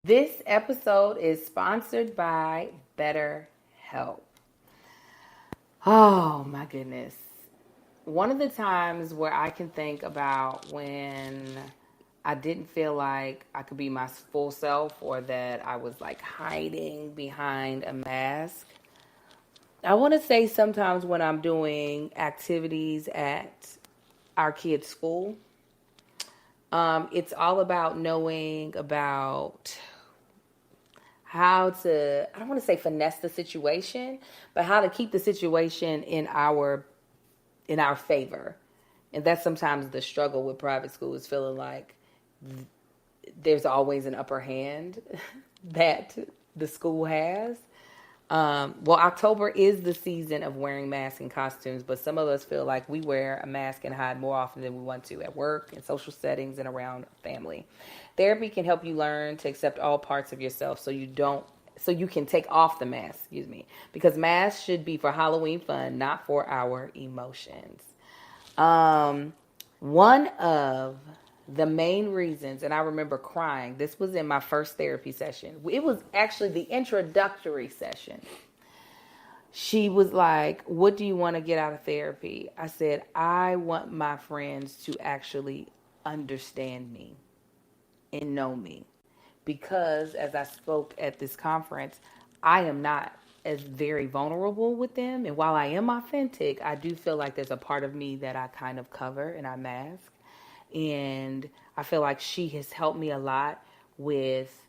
This episode is sponsored by BetterHelp. Oh my goodness. One of the times where I can think about when I didn't feel like I could be my full self, or that I was like hiding behind a mask. I want to say sometimes when I'm doing activities at our kids' school, it's all about knowing about how to, I don't want to say finesse the situation, but how to keep the situation in our favor. And that's sometimes the struggle with private school, is feeling like there's always an upper hand that the school has. October is the season of wearing masks and costumes, but some of us feel like we wear a mask and hide more often than we want to at work, in social settings, and around family. Therapy can help you learn to accept all parts of yourself so you can take off the mask, because masks should be for Halloween fun, not for our emotions. One of the main reasons, and I remember crying, this was in my first therapy session. It was actually the introductory session. She was like, "What do you want to get out of therapy?" I said, "I want my friends to actually understand me and know me." Because as I spoke at this conference, I am not as very vulnerable with them. And while I am authentic, I do feel like there's a part of me that I kind of cover and I mask. And I feel like she has helped me a lot with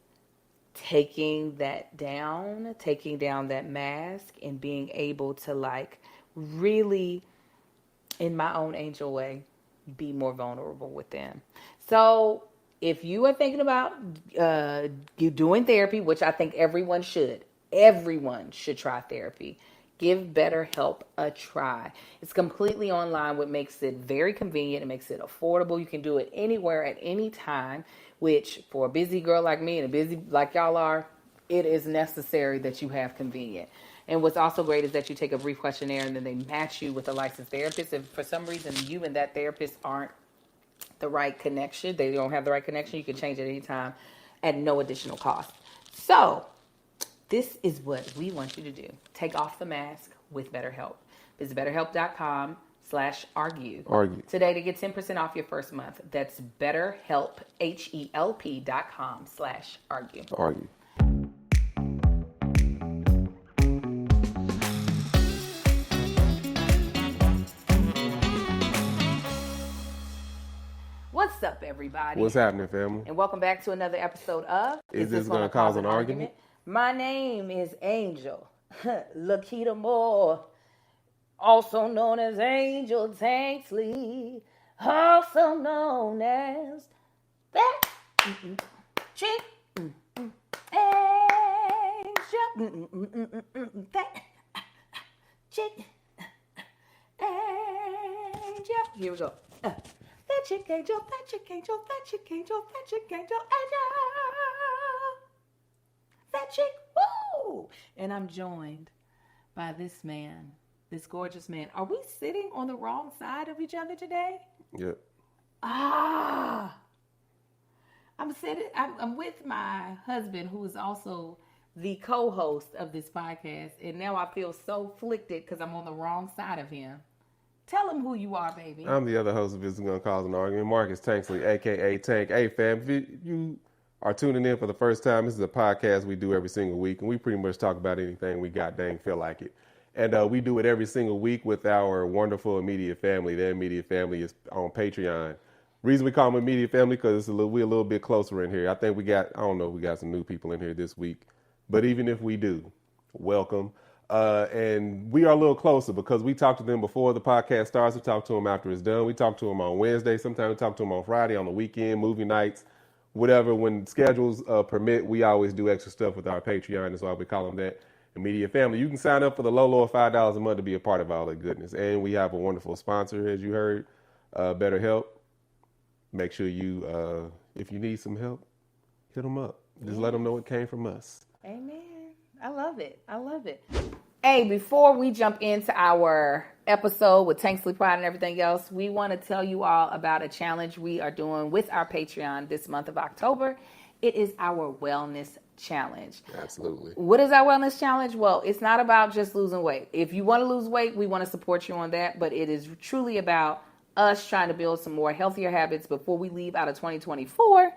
taking down that mask, and being able to like really, in my own angel way, be more vulnerable with them. So if you are thinking about you doing therapy, which I think everyone should try therapy. Give BetterHelp a try. It's completely online, which makes it very convenient. It makes it affordable. You can do it anywhere at any time, which for a busy girl like me and a busy like y'all are, it is necessary that you have convenient. And what's also great is that you take a brief questionnaire and then they match you with a licensed therapist. If for some reason you and that therapist aren't the right connection, they don't have the right connection, you can change it anytime at no additional cost. So this is what we want you to do. Take off the mask with BetterHelp. Visit BetterHelp.com/argue today to get 10% off your first month. That's BetterHelp, HELP.com/argue. Argue. What's up, everybody? What's happening, family? And welcome back to another episode of Is This Gonna Cause an Argument? My name is Angel Lakita Moore, also known as Angel Tanksley, also known as that chick, Angel, that chick, Angel. Here we go. That chick Angel, that chick Angel, that chick Angel, that chick Angel, Angel. That chick, woo! And I'm joined by this man, this gorgeous man. Are we sitting on the wrong side of each other today? Yep. I'm with my husband, who is also the co-host of this podcast, and now I feel so afflicted because I'm on the wrong side of him. Tell him who you are, baby. I'm the other host of This Is Gonna Cause an Argument, Marcus Tanksley, a.k.a. Tank. Hey, fam, if you are tuning in for the first time, this is a podcast we do every single week, and we pretty much talk about anything we got dang feel like it. And we do it every single week with our wonderful immediate family. Their immediate family is on Patreon. Reason we call them immediate family because we're a little bit closer in here. I think we got some new people in here this week. But even if we do, welcome. And we are a little closer because we talk to them before the podcast starts. We talk to them after it's done. We talk to them on Wednesday. Sometimes we talk to them on Friday, on the weekend, movie nights. Whatever, when schedules permit, we always do extra stuff with our Patreon. That's why we call them that immediate family. You can sign up for the low of $5 a month to be a part of all that goodness. And we have a wonderful sponsor, as you heard, BetterHelp. Make sure you, if you need some help, hit them up. Just let them know it came from us. Amen. I love it. Hey, before we jump into our episode with Tanksley Pride and everything else, we want to tell you all about a challenge we are doing with our Patreon this month of October. It is our wellness challenge. Absolutely. What is our wellness challenge? Well, it's not about just losing weight. If you want to lose weight, we want to support you on that. But it is truly about us trying to build some more healthier habits before we leave out of 2024,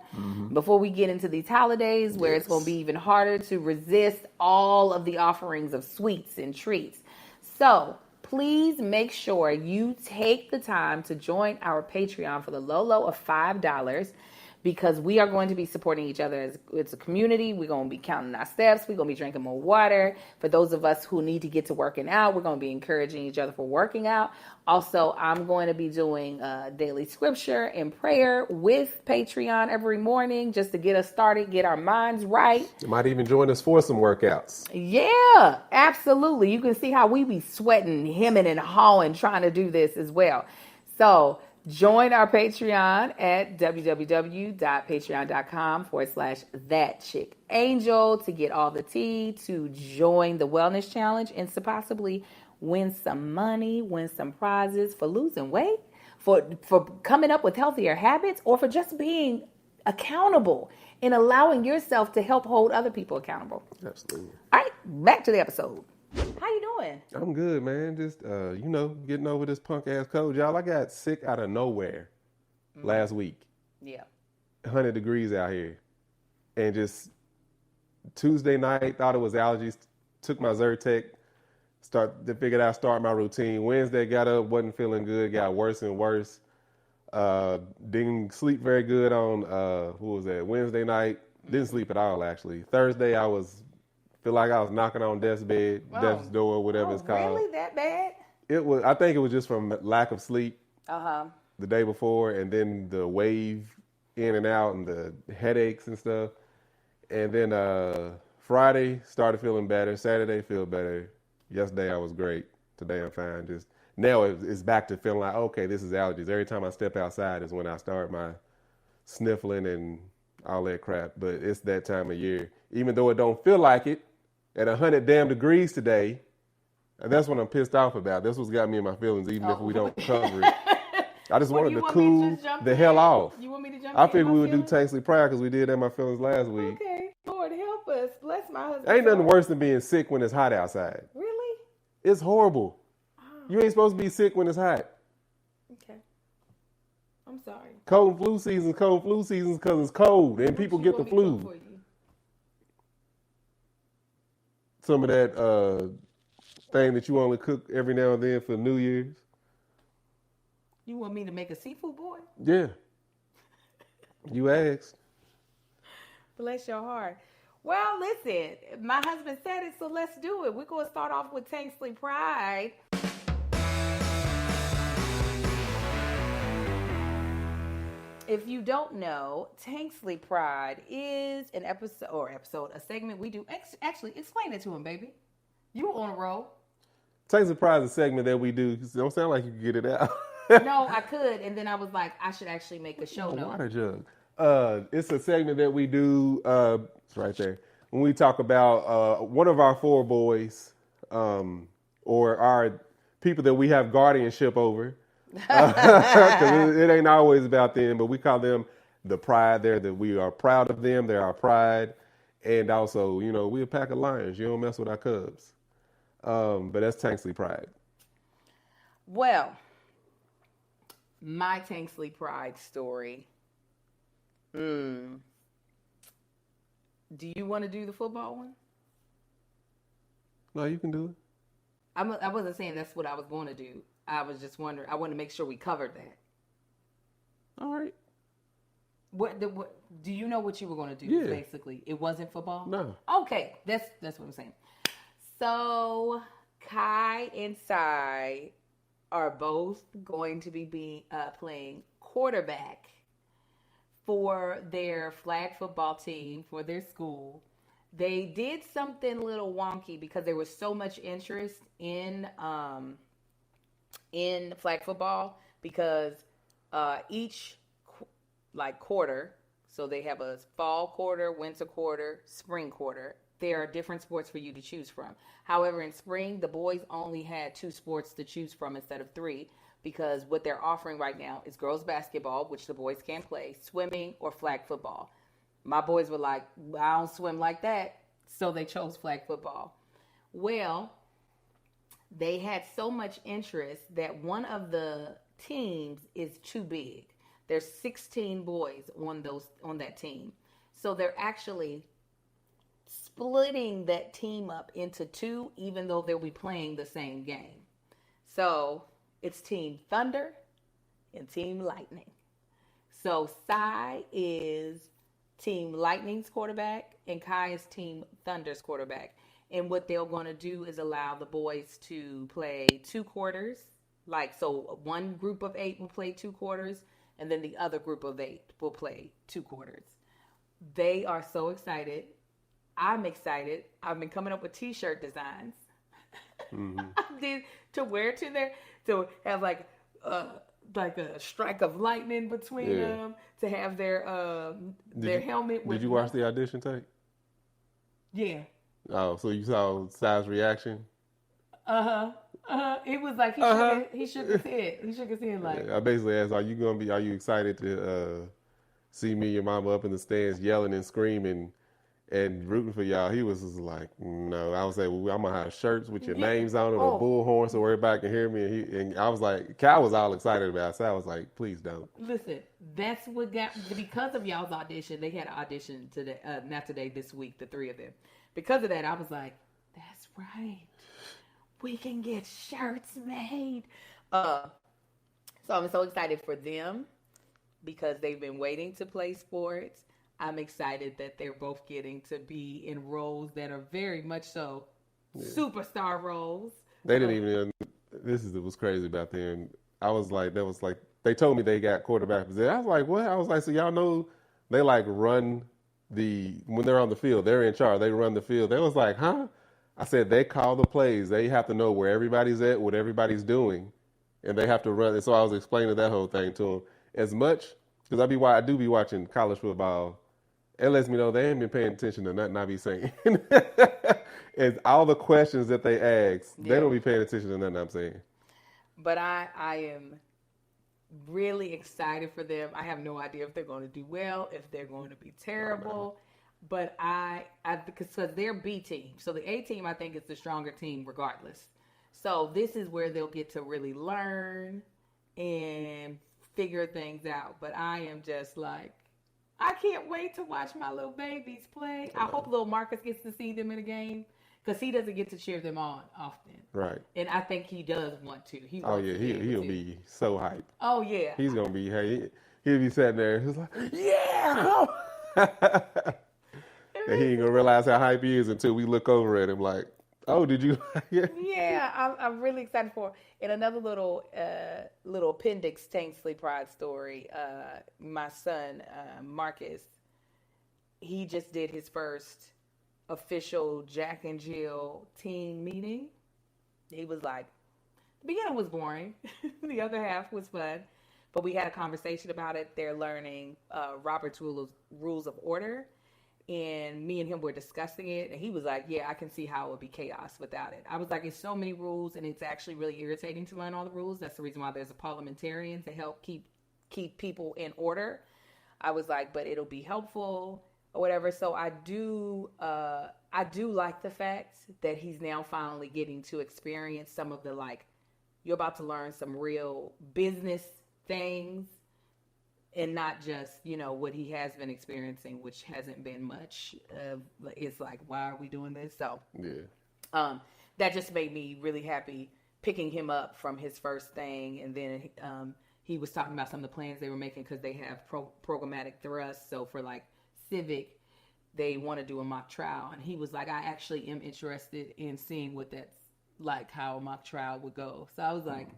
before we get into these holidays where it's going to be even harder to resist all of the offerings of sweets and treats. So please make sure you take the time to join our Patreon for the low of $5. Because we are going to be supporting each other as it's a community. We're going to be counting our steps. We're going to be drinking more water. For those of us who need to get to working out, we're going to be encouraging each other for working out. Also, I'm going to be doing daily scripture and prayer with Patreon every morning just to get us started, get our minds right. You might even join us for some workouts. Yeah, absolutely. You can see how we be sweating, hemming, and hawing trying to do this as well. So join our Patreon at www.patreon.com/thatchickangel to get all the tea, to join the wellness challenge, and to possibly win some money, win some prizes for losing weight, for coming up with healthier habits, or for just being accountable and allowing yourself to help hold other people accountable. Absolutely. All right, back to the episode. How you doing? I'm good, man. Just, getting over this punk ass cold. Y'all, I got sick out of nowhere last week. Yeah. 100 degrees out here. And just Tuesday night, thought it was allergies. Took my Zyrtec. Figured out start my routine. Wednesday, got up, wasn't feeling good. Got worse and worse. Didn't sleep very good on, Wednesday night. Didn't sleep at all, actually. Thursday, feel like I was knocking on death's door, whatever it's called. Really? That bad? I think it was just from lack of sleep Uh-huh. the day before, and then the wave in and out and the headaches and stuff. And then Friday started feeling better. Saturday feel better. Yesterday I was great. Today I'm fine. Just now it's back to feeling like, okay, this is allergies. Every time I step outside is when I start my sniffling and all that crap. But it's that time of year. Even though it don't feel like it, at 100 damn degrees today, and that's what I'm pissed off about. That's what's got me in my feelings, even if we don't cover it. I just wanted to cool the hell off. You want me to jump I figured we would do Tanksley Pride because we did that in my feelings last week. Okay. Lord, help us. Bless my husband. Ain't nothing worse than being sick when it's hot outside. Really? It's horrible. Oh. You ain't supposed to be sick when it's hot. Okay. I'm sorry. Cold flu seasons because it's cold and people get the flu. Some of that thing that you only cook every now and then for New Year's. You want me to make a seafood boy? Yeah. You asked. Bless your heart. Well, listen, my husband said it, so let's do it. We're going to start off with Tanksley Pride. If you don't know, Tanksley Pride is a segment we do. Actually, explain it to him, baby. You were on a roll. Tanksley Pride is a segment that we do. Don't sound like you can get it out. No, I could, and then I was like, I should actually make a show note. Water jug. It's a segment that we do. It's right there. When we talk about one of our four boys, or our people that we have guardianship over. Because it ain't always about them, but we call them the pride. We are proud of them. They're our pride. And also, we're a pack of lions. You don't mess with our cubs. But that's Tanksley Pride. Well, my Tanksley Pride story. Do you want to do the football one? No, you can do it. I wasn't saying that's what I was going to do. I was just wondering. I wanted to make sure we covered that. All right. What do you know what you were going to do? Yeah. Basically, it wasn't football. No. Okay, that's what I'm saying. So Kai and Sai are both going to be playing quarterback for their flag football team for their school. They did something a little wonky because there was so much interest in flag football because each quarter, so they have a fall quarter, winter quarter, spring quarter. There are different sports for you to choose from. However, in spring, the boys only had 2 sports to choose from instead of 3 because what they're offering right now is girls basketball, which the boys can play, swimming, or flag football. My boys were like, I don't swim like that. So they chose flag football. Well, they had so much interest that one of the teams is too big. There's 16 boys on that team. So they're actually splitting that team up into two, even though they'll be playing the same game. So it's Team Thunder and Team Lightning. So Cy is Team Lightning's quarterback and Kai is Team Thunder's quarterback. And what they're going to do is allow the boys to play 2 quarters. Like, so one group of 8 will play 2 quarters, and then the other group of 8 will play 2 quarters. They are so excited. I'm excited. I've been coming up with t-shirt designs. Mm-hmm. To wear to have like a strike of lightning between them, to have their helmet. Did you watch the audition tape? Yeah. Oh, so you saw Cy's reaction? It was like he shook his head. He shook his head like. I basically asked, are you excited to see me and your mama up in the stands yelling and screaming and rooting for y'all? He was just like, no. I was like, well, I'm gonna have shirts with your names on it, or bullhorn, so everybody can hear me. And I was like, Cal was all excited about it. So I was like, please don't. Listen, that's what got, because of y'all's audition. They had an audition today, not today, this week, the 3 of them. Because of that, I was like, that's right. We can get shirts made. So I'm so excited for them because they've been waiting to play sports. I'm excited that they're both getting to be in roles that are very much so superstar roles. They didn't even. This is what's crazy about them. I was like, they told me they got quarterback position. I was like, what? I was like, so y'all know they like run when they're on the field, they're in charge. They run the field. They was like, huh? I said, they call the plays. They have to know where everybody's at, what everybody's doing, and they have to run. And so I was explaining that whole thing to them. As much, because I do be watching college football, it lets me know they ain't been paying attention to nothing I be saying. And all the questions that they ask, they don't be paying attention to nothing I'm saying. But I am really excited for them. I have no idea if they're going to do well, if they're going to be terrible. But because they're B team. So the A team, I think, is the stronger team regardless. So this is where they'll get to really learn and figure things out. But I am just like, I can't wait to watch my little babies play. I hope little Marcus gets to see them in a game because he doesn't get to cheer them on often. Right. And I think he does want to. He'll be so hyped. Oh, yeah. He's going to be, he'll be sitting there. He's like, yeah! And he ain't going to realize how hype he is until we look over at him like, oh, did you like it? Yeah, I'm really excited for it. And another little appendix Tanksley Pride story. My son, Marcus, he just did his first official Jack and Jill team meeting. He was like, the beginning was boring. The other half was fun. But we had a conversation about it. They're learning Robert's Rules of Order. And me and him were discussing it. And he was like, yeah, I can see how it would be chaos without it. I was like, it's so many rules. And it's actually really irritating to learn all the rules. That's the reason why there's a parliamentarian to help keep people in order. I was like, but it'll be helpful or whatever. So I do like the fact that he's now finally getting to experience some of the, like, you're about to learn some real business things and not just, what he has been experiencing, which hasn't been much. It's like, why are we doing this? So yeah, that just made me really happy picking him up from his first thing. And then he was talking about some of the plans they were making because they have programmatic thrust. So for like civic, they want to do a mock trial. And he was like, I actually am interested in seeing what that's like, how a mock trial would go. So I was like,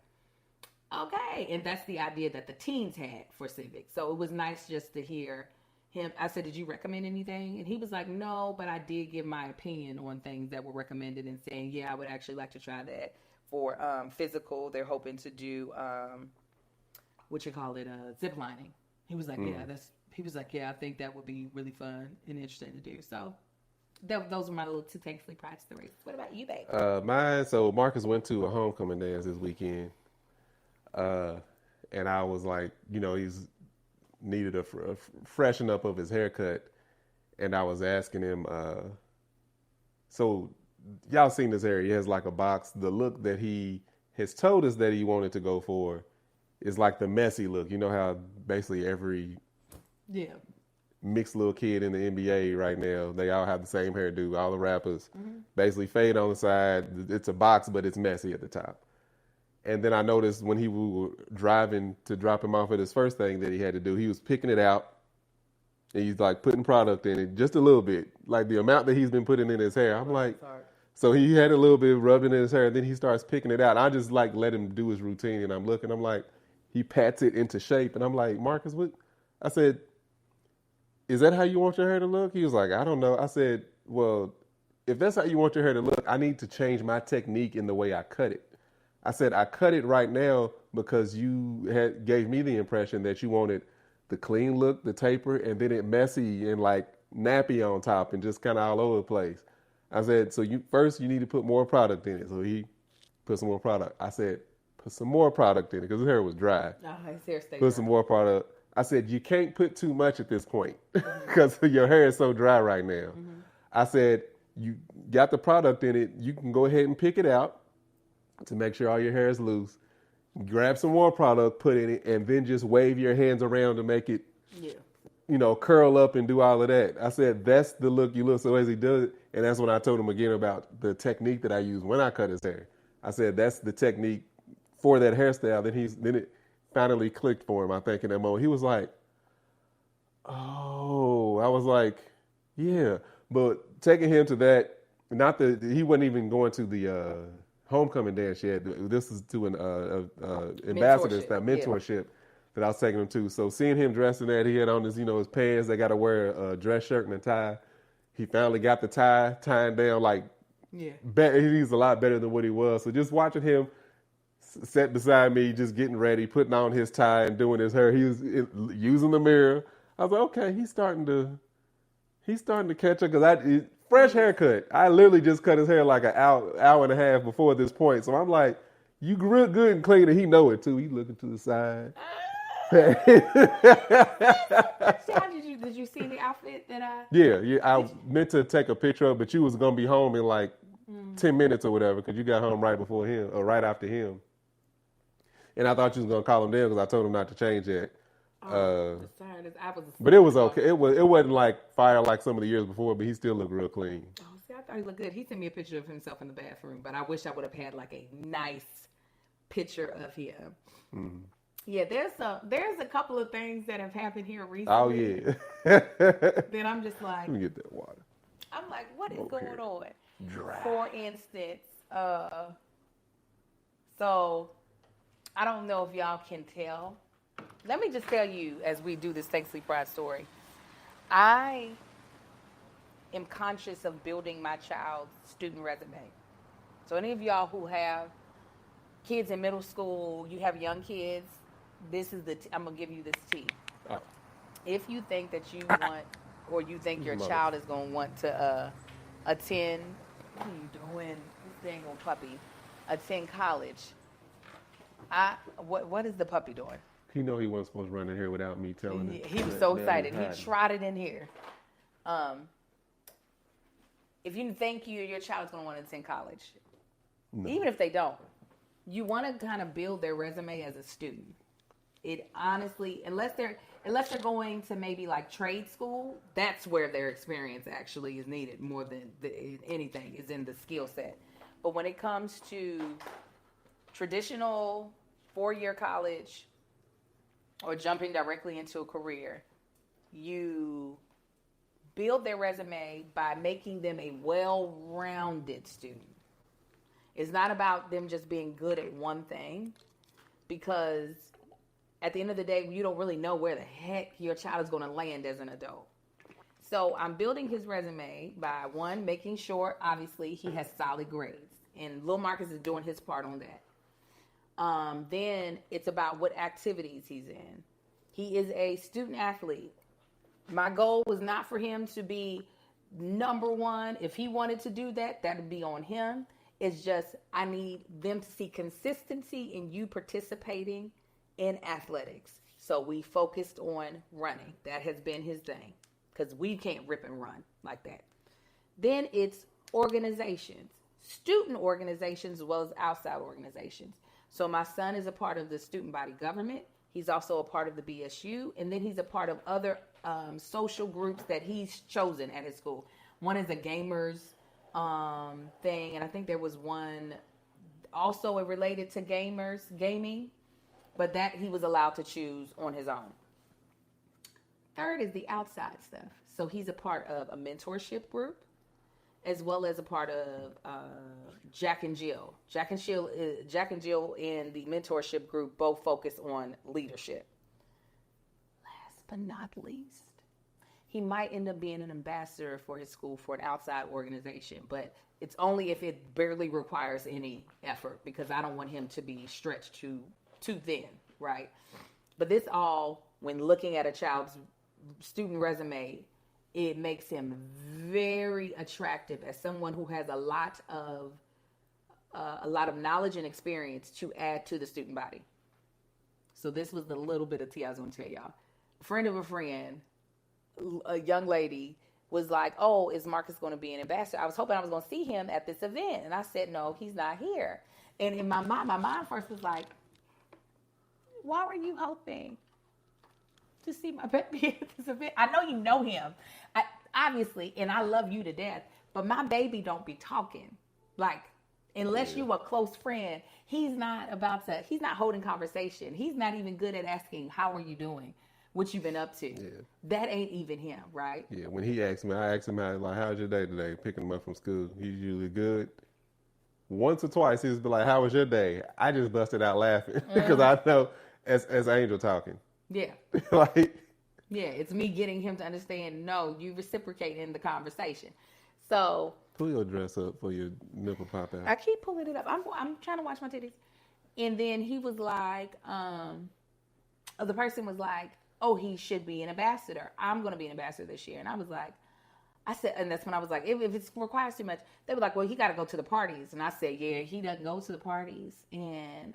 okay. And that's the idea that the teens had for civic. So it was nice just to hear him. I said, did you recommend anything? And he was like, no, but I did give my opinion on things that were recommended and saying, yeah, I would actually like to try that. For physical, they're hoping to do, zip lining. He was like, I think that would be really fun and interesting to do. So those are my little 2 Tanksley Pride stories. What about you, babe? So Marcus went to a homecoming dance this weekend. And I was like, he's needed a freshen up of his haircut. and I was asking him, so y'all seen this hair? He has like a box. The look that he has told us that he wanted to go for is like the messy look. You know how basically every mixed little kid in the NBA right now, they all have the same hairdo. All the rappers basically fade on the side. It's a box, but it's messy at the top. And then I noticed when we were driving to drop him off at his first thing that he had to do, he was picking it out. And he's like putting product in it just a little bit, like the amount that he's been putting in his hair. I'm like, so he had a little bit rubbed in his hair, and then he starts picking it out. I just like let him do his routine, and I'm looking. I'm like, he pats it into shape, and I'm like, Marcus, what? I said, is that how you want your hair to look? He was like, I don't know. I said, well, if that's how you want your hair to look, I need to change my technique in the way I cut it. I said, I cut it right now because you gave me the impression that you wanted the clean look, the taper, and then it messy and like nappy on top and just kind of all over the place. I said, so you need to put more product in it. So he put some more product. I said, put some more product in it because his hair was dry. His hair stayed Put some more product. I said, you can't put too much at this point because your hair is so dry right now. I said, you got the product in it. You can go ahead and pick it out to make sure all your hair is loose. Grab some more product, put in it, and then just wave your hands around to make it, curl up and do all of that. I said, that's the look you look. So as he does it, and that's when I told him again about the technique that I use when I cut his hair. I said, that's the technique for that hairstyle. Then it finally clicked for him, I think, in that moment. He was like, oh, I was like, yeah. But taking him to that, he wasn't even going to the homecoming dance yet. This is to an ambassador style mentorship that I was taking him to. So seeing him dressed in that, he had on his, his pants. They got to wear a dress shirt and a tie. He finally got the tie tying down like, he's a lot better than what he was. So just watching him sat beside me, just getting ready, putting on his tie and doing his hair. He was using the mirror. I was like, okay, he's starting to catch up because fresh haircut. I literally just cut his hair like an hour and a half before this point. So I'm like, you real good and clean, and he know it too. He looking to the side. Did you see the outfit that I? Yeah. I meant to take a picture of, but you was gonna be home in like 10 minutes or whatever because you got home right before him or right after him. And I thought you was gonna call him there because I told him not to change that. But it was okay. It wasn't like fire like some of the years before, but he still looked real clean. Oh, see, I thought he looked good. He sent me a picture of himself in the bathroom, but I wish I would have had like a nice picture of him. Mm-hmm. Yeah, there's a couple of things that have happened here recently. Oh yeah. Then I'm just like, let me get that water. I'm like, what is going on? Dry. For instance, so I don't know if y'all can tell. Let me just tell you, as we do this Tanksley Pride story, I am conscious of building my child's student resume. So any of y'all who have kids in middle school, you have young kids, I'm going to give you this tea. Oh. If you think that you want, or you think your child is going to want to attend, what are you doing? This dang old puppy. Attend college. What is the puppy doing? He know he wasn't supposed to run in here without me telling him. He was so excited. He trotted in here. If you think your child's going to want to attend college, even if they don't, you want to kind of build their resume as a student. It honestly, unless they're going to maybe like trade school, that's where their experience actually is needed more than anything is in the skill set. But when it comes to traditional 4-year college or jumping directly into a career, you build their resume by making them a well-rounded student. It's not about them just being good at one thing, because at the end of the day, you don't really know where the heck your child is going to land as an adult. So I'm building his resume by, one, making sure, obviously, he has solid grades. And Lil Marcus is doing his part on that. Then it's about what activities he's in. He is a student athlete. My goal was not for him to be number one. If he wanted to do that, that would be on him. It's just, I need them to see consistency in you participating in athletics. So we focused on running. That has been his thing. because we can't rip and run like that. Then it's organizations, student organizations as well as outside organizations. So my son is a part of the student body government. He's also a part of the BSU, and then he's a part of other social groups that he's chosen at his school. One is a gamers thing, and I think there was one also related to gaming, but that he was allowed to choose on his own. Third is the outside stuff. So he's a part of a mentorship group, as well as a part of Jack and Jill. Jack and Jill and the mentorship group both focus on leadership. Last but not least, he might end up being an ambassador for his school for an outside organization, but it's only if it barely requires any effort, because I don't want him to be stretched too thin, right? But this all, when looking at a child's student resume, it makes him very attractive as someone who has a lot of knowledge and experience to add to the student body. So this was the little bit of tea I was going to tell y'all. A friend of a friend, a young lady, was like, "Oh, is Marcus going to be an ambassador?" I was hoping I was going to see him at this event, and I said, "No, he's not here." And in my mind first was like, "Why were you hoping to see my baby at this event? I know you know him, obviously, and I love you to death, but my baby don't be talking. Like, unless you a close friend, he's not holding conversation. He's not even good at asking, how are you doing? What you been up to?" Yeah. That ain't even him, right? Yeah, when he asked me, I asked him, how's your day today? Picking him up from school. He's usually good. Once or twice, he was be like, "How was your day?" I just busted out laughing because I know as Angel talking. Yeah. Yeah, it's me getting him to understand, no, you reciprocate in the conversation. So pull your dress up for your nipple pop out. I keep pulling it up. I'm trying to watch my titties. And then he was like, the person was like, "Oh, he should be an ambassador. I'm going to be an ambassador this year." And I was like, and that's when I was like, if it requires too much, they were like, "Well, he got to go to the parties." And I said, "Yeah, he doesn't go to the parties." And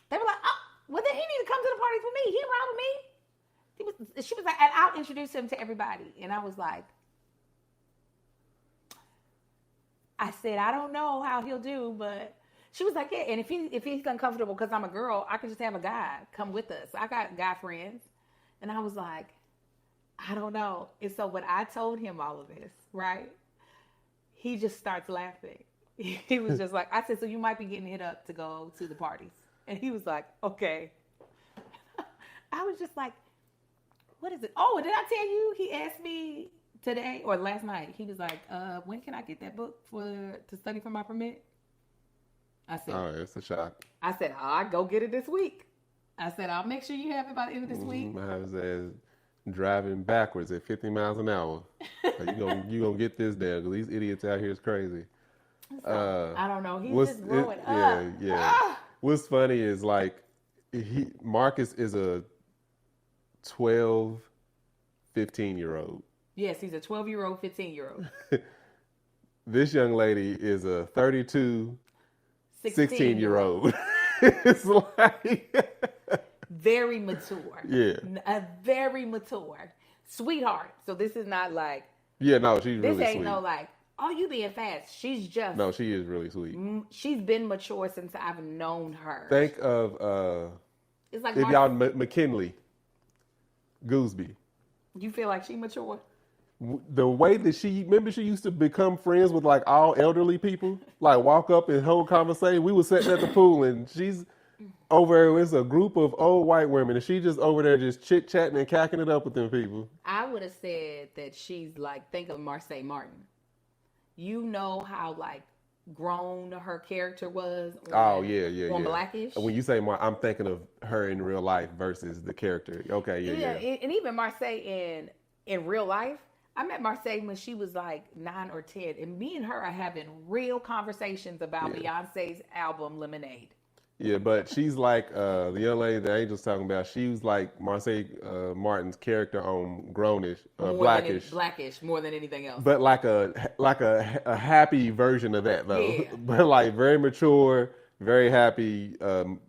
they were like, "Oh, well, then he need to come to the parties with me. He around with me." She was like, "And I'll introduce him to everybody." And I was like, I said, "I don't know how he'll do," but she was like, "Yeah, and if he's uncomfortable because I'm a girl, I can just have a guy come with us. I got guy friends." And I was like, I don't know. And so when I told him all of this, right, he just starts laughing. He was just like, I said, "So you might be getting hit up to go to the parties." And he was like, "Okay." I was just like, what is it? Oh, did I tell you? He asked me today or last night. He was like, "When can I get that book to study for my permit?" I said, "Oh, it's a shock." I said, "I'll go get it this week." I said, "I'll make sure you have it by the end of this week." I was driving backwards at 50 miles an hour. So you gonna get this there, because these idiots out here is crazy. So, I don't know. He's just growing up. Yeah. What's funny is, like, Marcus is a 12, 15-year-old. Yes, he's a 12-year-old, 15-year-old. This young lady is a 32, 16-year-old. It's like very mature. Yeah. A very mature. Sweetheart. So this is not like... Yeah, no, she's really sweet. This ain't no like, "Oh, you being fast." She's just... No, she is really sweet. She's been mature since I've known her. Think of... it's like if y'all... McKinley. Gooseby. You feel like she mature? The way that she used to become friends with, like, all elderly people, like walk up and hold conversation. We were sitting at the pool and she's over there. It's a group of old white women and she just over there just chit chatting and cacking it up with them people. I would have said that she's like, think of Marseille Martin. You know how like grown her character was on Blackish? When you say I'm thinking of her in real life versus the character. Okay, yeah. And even Marseille in real life, I met Marseille when she was like 9 or 10, and me and her are having real conversations about Beyonce's album Lemonade. Yeah, but she's like the young lady that Angel's talking about. She was like Marseille Martin's character on Grownish, Blackish. Blackish more than anything else. But like a happy version of that though. Yeah. But like very mature, very happy.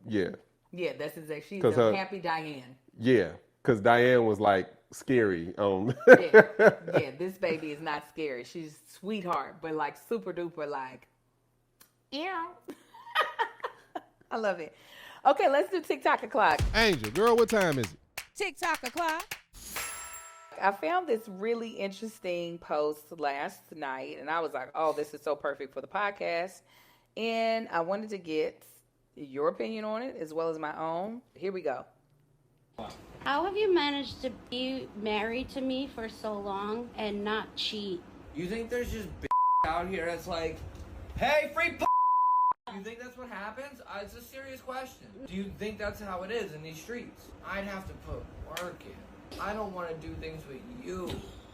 Yeah, that's exactly. She's a happy Diane. Yeah, because Diane was like scary. Yeah, this baby is not scary. She's sweetheart, but like super duper like, yeah. I love it. Okay, let's do TikTok o'clock. Angel, girl, what time is it? TikTok o'clock. I found this really interesting post last night, and I was like, oh, this is so perfect for the podcast. And I wanted to get your opinion on it as well as my own. Here we go. How have you managed to be married to me for so long and not cheat? You think there's just out here that's like, hey, free You think that's what happens? It's a serious question. Do you think that's how it is in these streets? I'd have to put work in. I don't want to do things with you.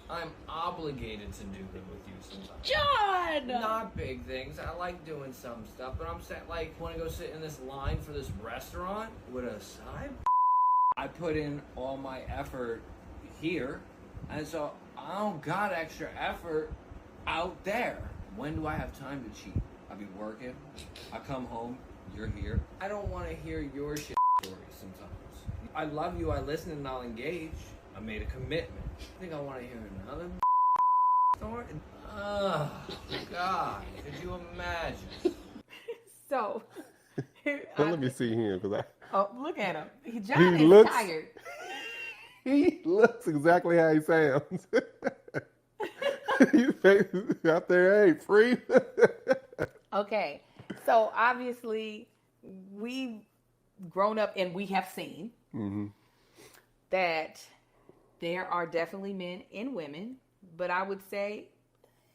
I'm obligated to do them with you sometimes. John! Not big things. I like doing some stuff, but I'm saying, like, want to go sit in this line for this restaurant with a side? I put in all my effort here, and so I don't got extra effort out there. When do I have time to cheat? I be working, I come home, you're here. I don't want to hear your shit stories sometimes. I love you, I listen, and I'll engage. I made a commitment. I think I want to hear another story? Oh, God, could you imagine? So, Let me see him, because oh, look at him. John is looks- tired. he looks exactly how he sounds. He's out there, hey, free. Okay, so obviously we've grown up and we have seen that there are definitely men and women, but I would say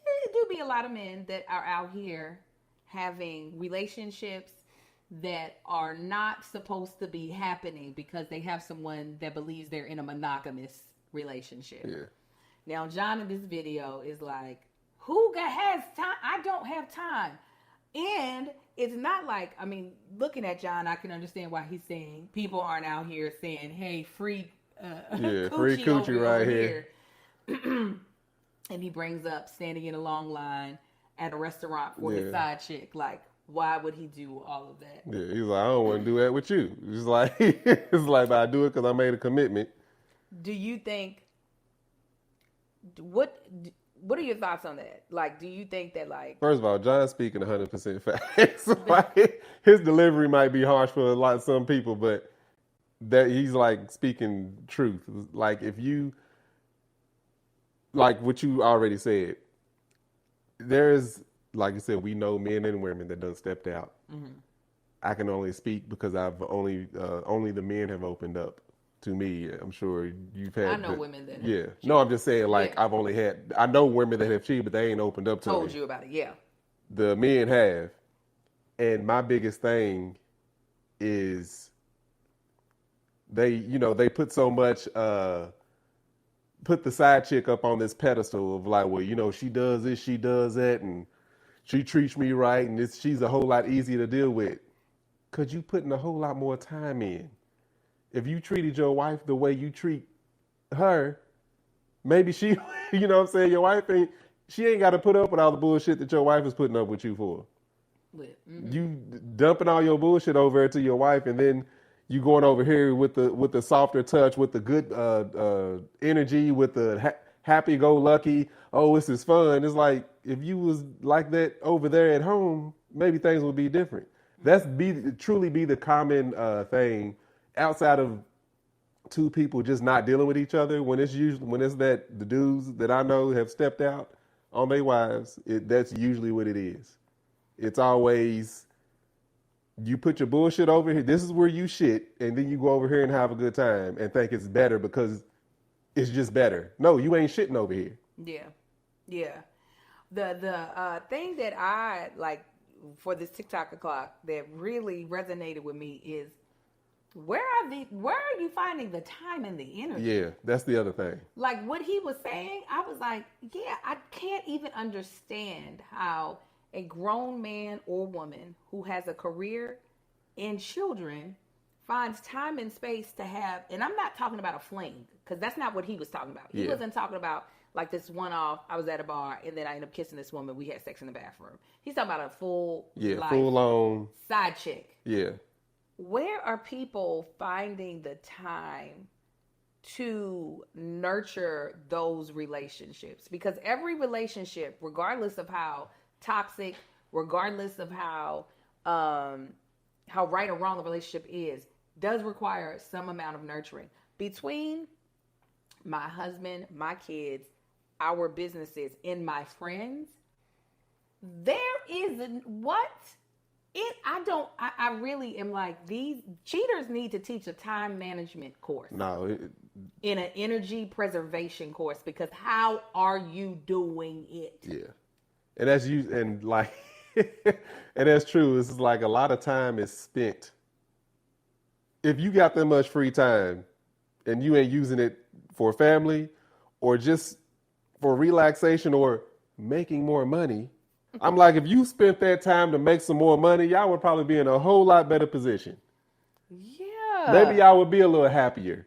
there do be a lot of men that are out here having relationships that are not supposed to be happening because they have someone that believes they're in a monogamous relationship. Yeah. Now, John in this video is like, who has time? I don't have time. And it's not like, I mean, looking at John, I can understand why he's saying people aren't out here saying, hey, free Yeah, free coochie right here. And he brings up standing in a long line at a restaurant for Yeah. his side chick. Like, why would he do all of that? Yeah, he's like, I don't want to do that with you. It's like, but I do it because I made a commitment. Do you think, what are your thoughts on that? Like, do you think that, like... First of all, John's speaking 100% facts. Like, his delivery might be harsh for some people, but that he's like speaking truth. Like, if you, like what you already said, there's, like you said, we know men and women that done stepped out. Mm-hmm. I can only speak because I've only the men have opened up to me. I'm sure you've had. I know women that have Yeah. No, I'm just saying, like, Yeah. I've only had, I know women that have cheated, but they ain't opened up to Told me. you about it, yeah. The men have. And my biggest thing is they put so much, put the side chick up on this pedestal of like, well, she does this, she does that, and she treats me right, and she's a whole lot easier to deal with. Because you putting a whole lot more time in. If you treated your wife the way you treat her, maybe she, you know what I'm saying, your wife she ain't got to put up with all the bullshit that your wife is putting up with you for. Mm-hmm. You dumping all your bullshit over to your wife, and then you going over here with the softer touch, with the good energy, with the happy-go-lucky, oh, this is fun. It's like, if you was like that over there at home, maybe things would be different. That's truly be the common thing outside of two people just not dealing with each other. When it's that the dudes that I know have stepped out on their wives, that's usually what it is. It's always, you put your bullshit over here, this is where you shit, and then you go over here and have a good time and think it's better because it's just better. No, you ain't shitting over here. Yeah. The thing that I like for this TikTok o'clock that really resonated with me is, where are you finding the time and the energy? Yeah, that's the other thing. Like what he was saying, I was like, yeah, I can't even understand how a grown man or woman who has a career and children finds time and space to have, and I'm not talking about a fling, because that's not what he was talking about. He wasn't talking about like this one-off, I was at a bar and then I ended up kissing this woman, we had sex in the bathroom. He's talking about a full life, full-on side chick. Yeah. Where are people finding the time to nurture those relationships, because every relationship, regardless of how toxic, regardless of how right or wrong the relationship is, does require some amount of nurturing. Between my husband, my kids, our businesses, and my friends, there is I really am like, these cheaters need to teach a time management course. No, in an energy preservation course, because how are you doing it? yeah, and that's you, and like, and that's true. It's like a lot of time is spent. If you got that much free time, and you ain't using it for family, or just for relaxation, or making more money, I'm like, if you spent that time to make some more money, y'all would probably be in a whole lot better position. Yeah. Maybe y'all would be a little happier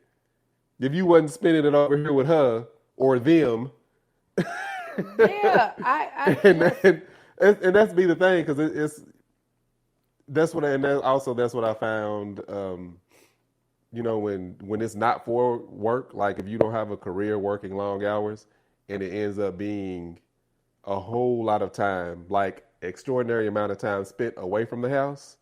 if you wasn't spending it over here with her or them. Yeah, and that's be the thing, because that's what I found. When it's not for work, like if you don't have a career working long hours, and it ends up being a whole lot of time, like extraordinary amount of time spent away from the house.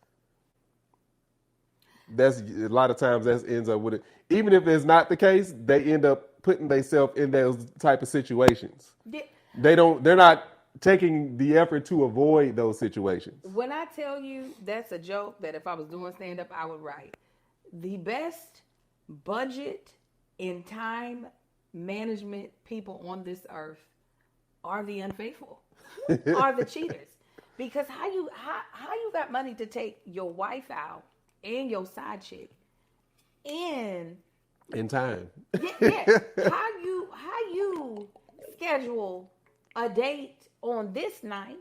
That's a lot of times that ends up with it. Even if it's not the case, they end up putting themselves in those type of situations. Yeah. They're not taking the effort to avoid those situations. When I tell you that's a joke that if I was doing stand-up, I would write. The best budget and time management people on this earth are the unfaithful, are the cheaters. Because how you got money to take your wife out and your side chick in time? Yeah. How you schedule a date on this night,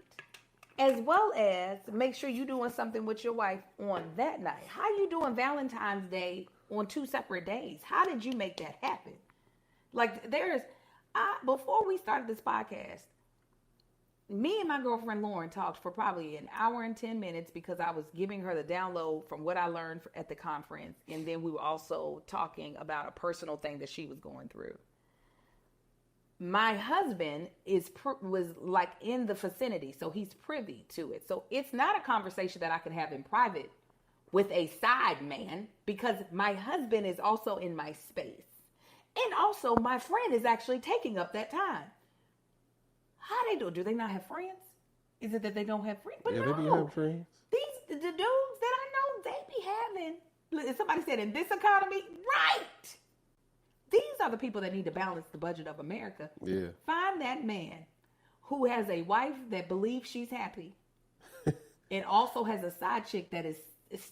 as well as make sure you're doing something with your wife on that night? How you doing Valentine's Day on 2 separate days? How did you make that happen? Like, before we started this podcast, me and my girlfriend Lauren talked for probably an hour and 10 minutes, because I was giving her the download from what I learned at the conference. And then we were also talking about a personal thing that she was going through. My husband was like in the vicinity, so he's privy to it. So it's not a conversation that I could have in private with a side man, because my husband is also in my space. And also my friend is actually taking up that time. How they do? Do they not have friends? Is it that they don't have friends? But yeah, no, they be having friends. the dudes that I know, they be having. Somebody said in this economy, right? These are the people that need to balance the budget of America. Yeah. Find that man who has a wife that believes she's happy, and also has a side chick that is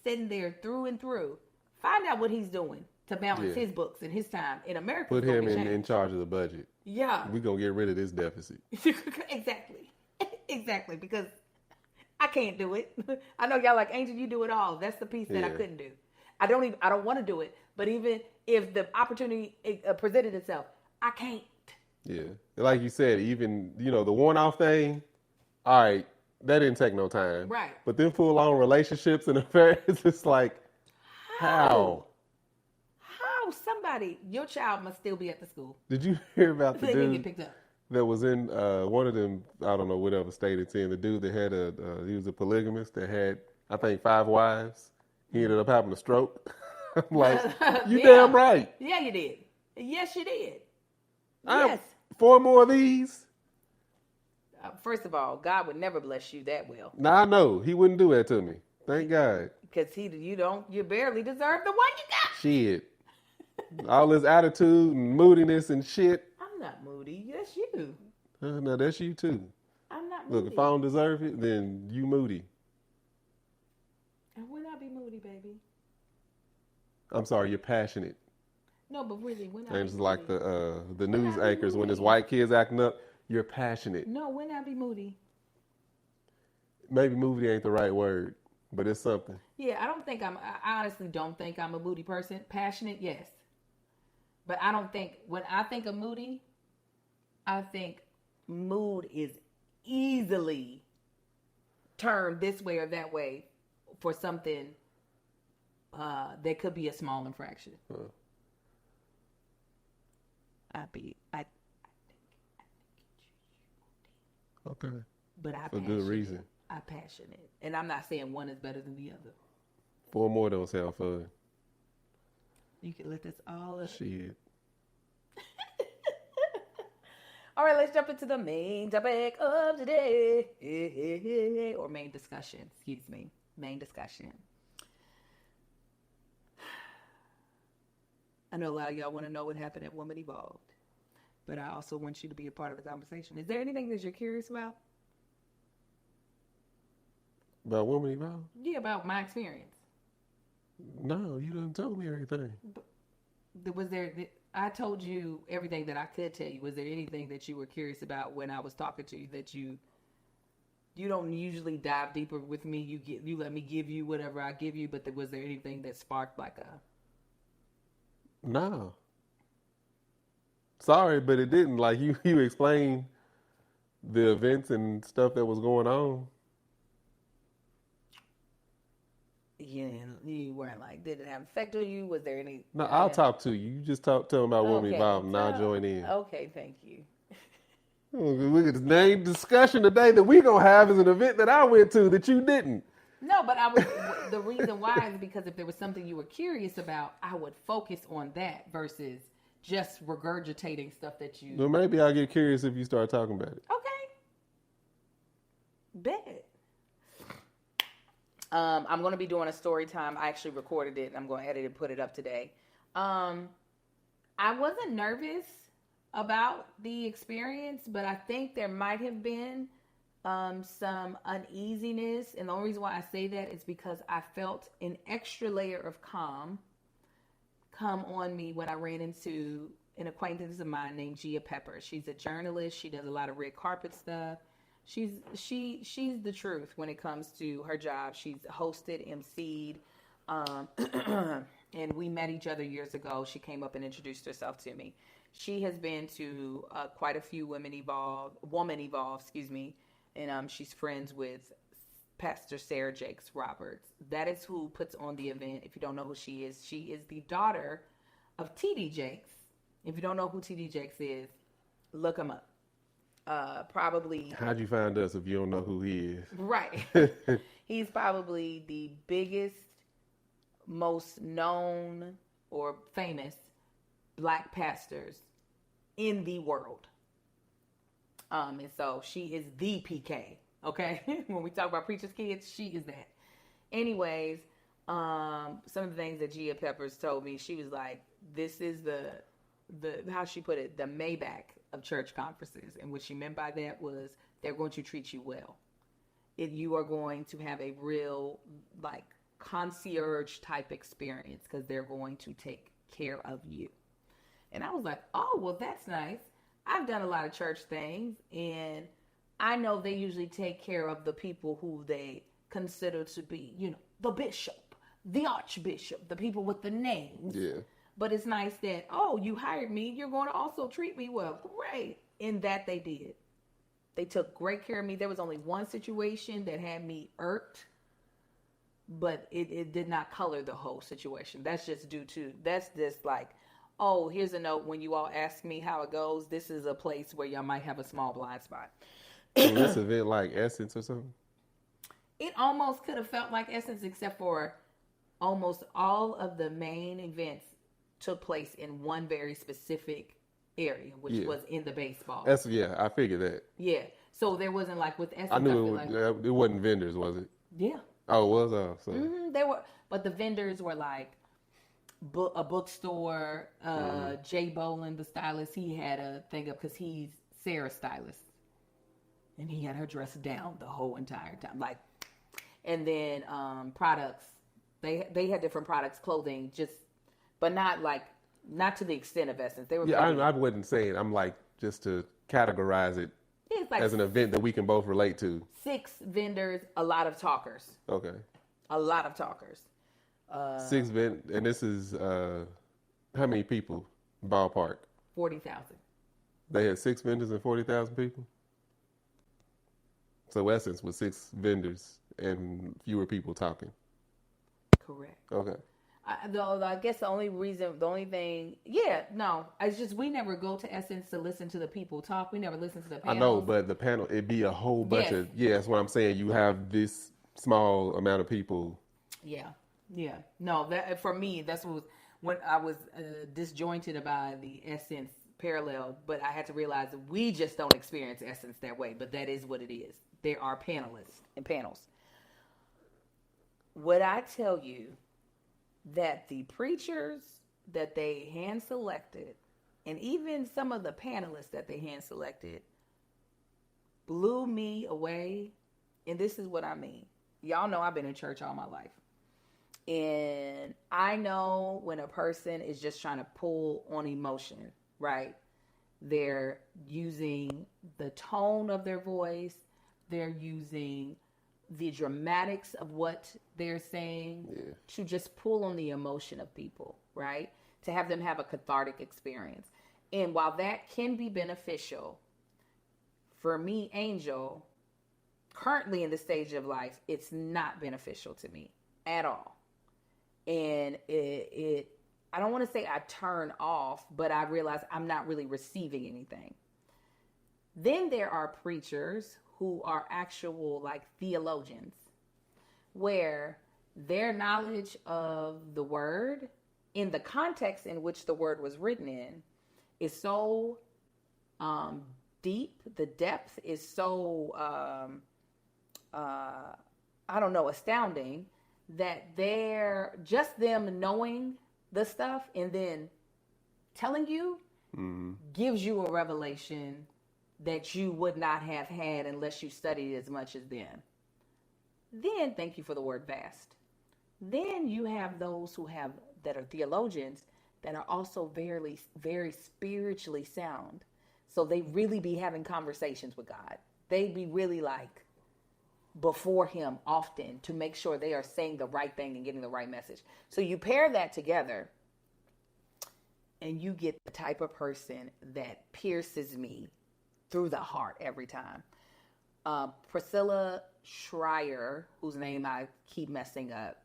sitting there through and through. Find out what he's doing to balance his books and his time. In America, put him in charge of the budget. Yeah. We're going to get rid of this deficit. Exactly. Because I can't do it. I know y'all like, Angel, you do it all. That's the piece that I couldn't do. I don't want to do it. But even if the opportunity presented itself, I can't. Yeah. Like you said, even, the one-off thing, all right, that didn't take no time. Right. But then full-on relationships and affairs, it's like, how? Somebody, your child must still be at the school. Did you hear about the They didn't dude get picked up. that was in one of them, I don't know, whatever state it's in, the dude that had he was a polygamist that had, I think, 5 wives. He ended up having a stroke. I'm like, you damn right. Yeah, you did. Yes, you did. Yes. 4 more of these? First of all, God would never bless you that well. Nah, I know. He wouldn't do that to me. Thank God. Because you barely deserve the one you got. Shit. All this attitude and moodiness and shit. I'm not moody. That's you. No, that's you too. I'm not moody. Look, if I don't deserve it, then you moody. And when I be moody, baby? I'm sorry, you're passionate. No, but really, when I And be it's moody? like the news anchors when there's white kids acting up, you're passionate. No, when I be moody? Maybe moody ain't the right word, but it's something. Yeah, I honestly don't think I'm a moody person. Passionate, yes. But I don't think, when I think of moody, I think mood is easily turned this way or that way for something that could be a small infraction. Okay. But I For good reason. I'm passionate. And I'm not saying one is better than the other. 4 more don't sound fun. You can let this all up. Shit. All right, let's jump into the main topic of today. Or main discussion, excuse me. Main discussion. I know a lot of y'all want to know what happened at Woman Evolved. But I also want you to be a part of the conversation. Is there anything that you're curious about? About Woman Evolved? Yeah, about my experience. No, you didn't tell me everything. Was there? I told you everything that I could tell you. Was there anything that you were curious about when I was talking to you that you don't usually dive deeper with me? You let me give you whatever I give you, but was there anything that sparked like a? No. Sorry, but it didn't. Like you explained the events and stuff that was going on. Yeah, you weren't like, did it have effect on you? Was there any? No, I'll talk to you. You just tell them about Woman Evolved and I'll join in. Okay, thank you. Look at this name discussion today that we gonna have is an event that I went to that you didn't. No, but the reason why is because if there was something you were curious about, I would focus on that versus just regurgitating stuff that you. Well, maybe I'll get curious if you start talking about it. Okay. Bet. I'm going to be doing a story time. I actually recorded it. And I'm going to edit it and put it up today. I wasn't nervous about the experience, but I think there might have been some uneasiness. And the only reason why I say that is because I felt an extra layer of calm come on me when I ran into an acquaintance of mine named Gia Pepper. She's a journalist. She does a lot of red carpet stuff. She's the truth when it comes to her job. She's hosted, emceed, and we met each other years ago. She came up and introduced herself to me. She has been to quite a few Woman Evolve, and she's friends with Pastor Sarah Jakes Roberts. That is who puts on the event. If you don't know who she is the daughter of T.D. Jakes. If you don't know who T.D. Jakes is, look him up. Probably. How'd you find us if you don't know who he is? Right. He's probably the biggest, most known or famous black pastors in the world. And so she is the PK. Okay. When we talk about preacher's kids, she is that. Anyways, some of the things that Gia Peppers told me, she was like, this is the how she put it, the Maybach of church conferences. And what she meant by that was they're going to treat you well. You are going to have a real like concierge type experience because they're going to take care of you. And I was like, oh, well, that's nice. I've done a lot of church things and I know they usually take care of the people who they consider to be, the bishop, the archbishop, the people with the names. Yeah. But it's nice that, oh, you hired me. You're going to also treat me well. Great. In that they did. They took great care of me. There was only one situation that had me irked, but it did not color the whole situation. That's just like, oh, here's a note. When you all ask me how it goes, this is a place where y'all might have a small blind spot. Was this event like Essence or something? It almost could have felt like Essence, except for almost all of the main events took place in one very specific area, which was in the baseball. I figured that. Yeah. So there wasn't like with Essence. I knew it wasn't vendors, was it? Yeah. Oh, it was? So. Mm-hmm, they were, but the vendors were like a bookstore. Jay Bolin, the stylist, he had a thing up because he's Sarah's stylist. And he had her dressed down the whole entire time. Like, and then products. They had different products, clothing, but not to the extent of Essence. They were. Yeah, I wasn't saying. I'm like just to categorize it like as an event that we can both relate to. 6 vendors, a lot of talkers. Okay. A lot of talkers. 6 and this is how many people? Ballpark. 40,000. They had 6 vendors and 40,000 people. So Essence was 6 vendors and fewer people talking. Correct. Okay. I guess the only thing, yeah, no, it's just we never go to Essence to listen to the people talk. We never listen to the I panels. know, but the panel, it'd be a whole bunch Yes. of, yeah, that's what I'm saying. You have this small amount of people. Yeah, yeah. No, that for me, that's what was, when I was disjointed by the Essence parallel, but I had to realize that we just don't experience Essence that way, but that is what it is. There are panelists and panels. Would I tell you that the preachers that they hand selected, and even some of the panelists that they hand selected, blew me away? And this is what I mean. Y'all know I've been in church all my life. And I know when a person is just trying to pull on emotion, right? They're using the tone of their voice. They're using the dramatics of what they're saying to just pull on the emotion of people, right? To have them have a cathartic experience. And while that can be beneficial, for me, Angel, currently in the stage of life, it's not beneficial to me at all. And I don't want to say I turn off, but I realize I'm not really receiving anything. Then there are preachers who are actual like theologians, where their knowledge of the word in the context in which the word was written in is so deep. The depth is so, astounding, that they're just them knowing the stuff and then telling you gives you a revelation that you would not have had unless you studied as much as them. Then, thank you for the word vast. Then you have those that are theologians that are also very, very spiritually sound. So they really be having conversations with God. They be really like before him often to make sure they are saying the right thing and getting the right message. So you pair that together and you get the type of person that pierces me through the heart every time. Priscilla Schreier, whose name I keep messing up,